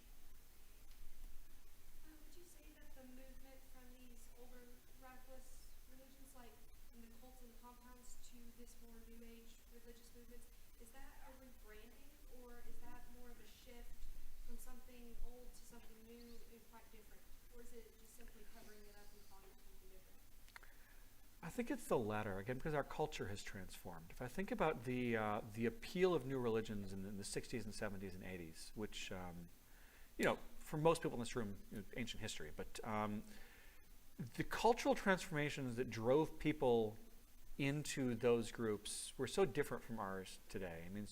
Would you say that the movement from these older radicalist religions, like in the cults and the compounds, to this more new age religious movements, is that a rebranding, or is that more of a shift from something old to something new and quite different? Or is it just simply covering it up and calling it something different? I think it's the latter, again, because our culture has transformed. If I think about the appeal of new religions in the 60s and 70s and 80s, which, for most people in this room, ancient history, but the cultural transformations that drove people into those groups were so different from ours today. I mean,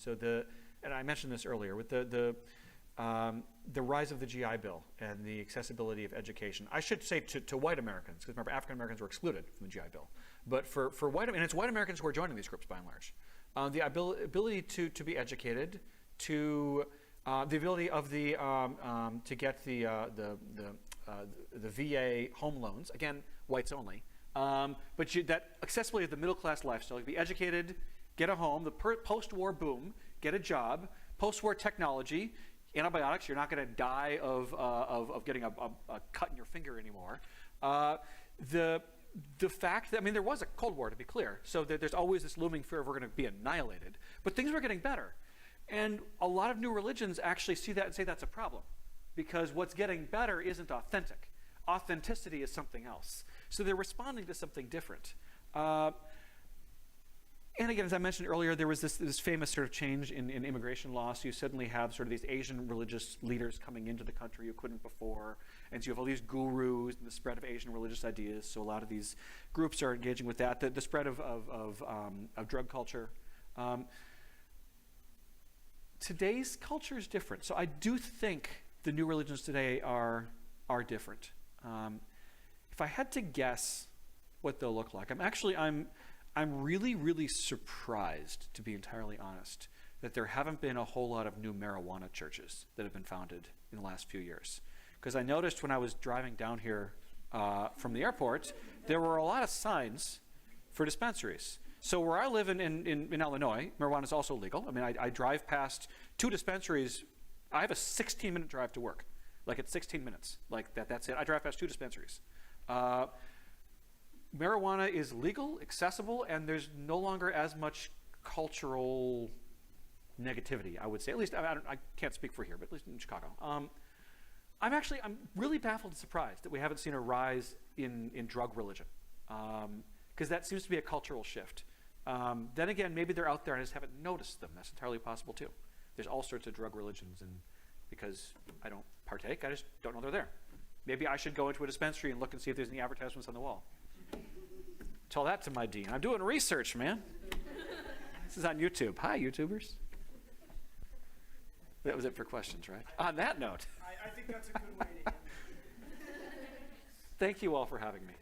and I mentioned this earlier, with the rise of the GI Bill and the accessibility of education. I should say to white Americans, because remember, African Americans were excluded from the GI Bill. But for white, and it's white Americans who are joining these groups by and large. The ability to be educated, to The ability of the to get the VA home loans, again, whites only, but that accessibility of the middle class lifestyle. You can be educated, get a home, the post-war boom, get a job, post-war technology, antibiotics. You're not going to die of getting a cut in your finger anymore. The fact that, I mean, there was a Cold War, to be clear, so there's always this looming fear of we're going to be annihilated, but things were getting better. And a lot of new religions actually see that and say that's a problem, because what's getting better isn't authentic. Authenticity is something else. So they're responding to something different. And again, as I mentioned earlier, there was this famous sort of change in immigration law. So you suddenly have sort of these Asian religious leaders coming into the country who couldn't before. And so you have all these gurus and the spread of Asian religious ideas. So a lot of these groups are engaging with that. The spread of drug culture. Today's culture is different. So I do think the new religions today are different. If I had to guess what they'll look like, I'm really, really surprised, to be entirely honest, that there haven't been a whole lot of new marijuana churches that have been founded in the last few years. Because I noticed when I was driving down here from the airport, there were a lot of signs for dispensaries. So where I live in Illinois, marijuana is also legal. I mean, I drive past 2 dispensaries. I have a 16-minute drive to work. Like, it's 16 minutes. Like, that's it. I drive past 2 dispensaries. Marijuana is legal, accessible, and there's no longer as much cultural negativity, I would say. At least, I can't speak for here, but at least in Chicago. I'm really baffled and surprised that we haven't seen a rise in drug religion, because that seems to be a cultural shift. Then again, maybe they're out there and I just haven't noticed them. That's entirely possible too. There's all sorts of drug religions, and because I don't partake, I just don't know they're there. Maybe I should go into a dispensary and look and see if there's any advertisements on the wall. Tell that to my dean. I'm doing research, man. This is on YouTube. Hi, YouTubers. That was it for questions, right? On that note. I think that's a good way to end. Thank you all for having me.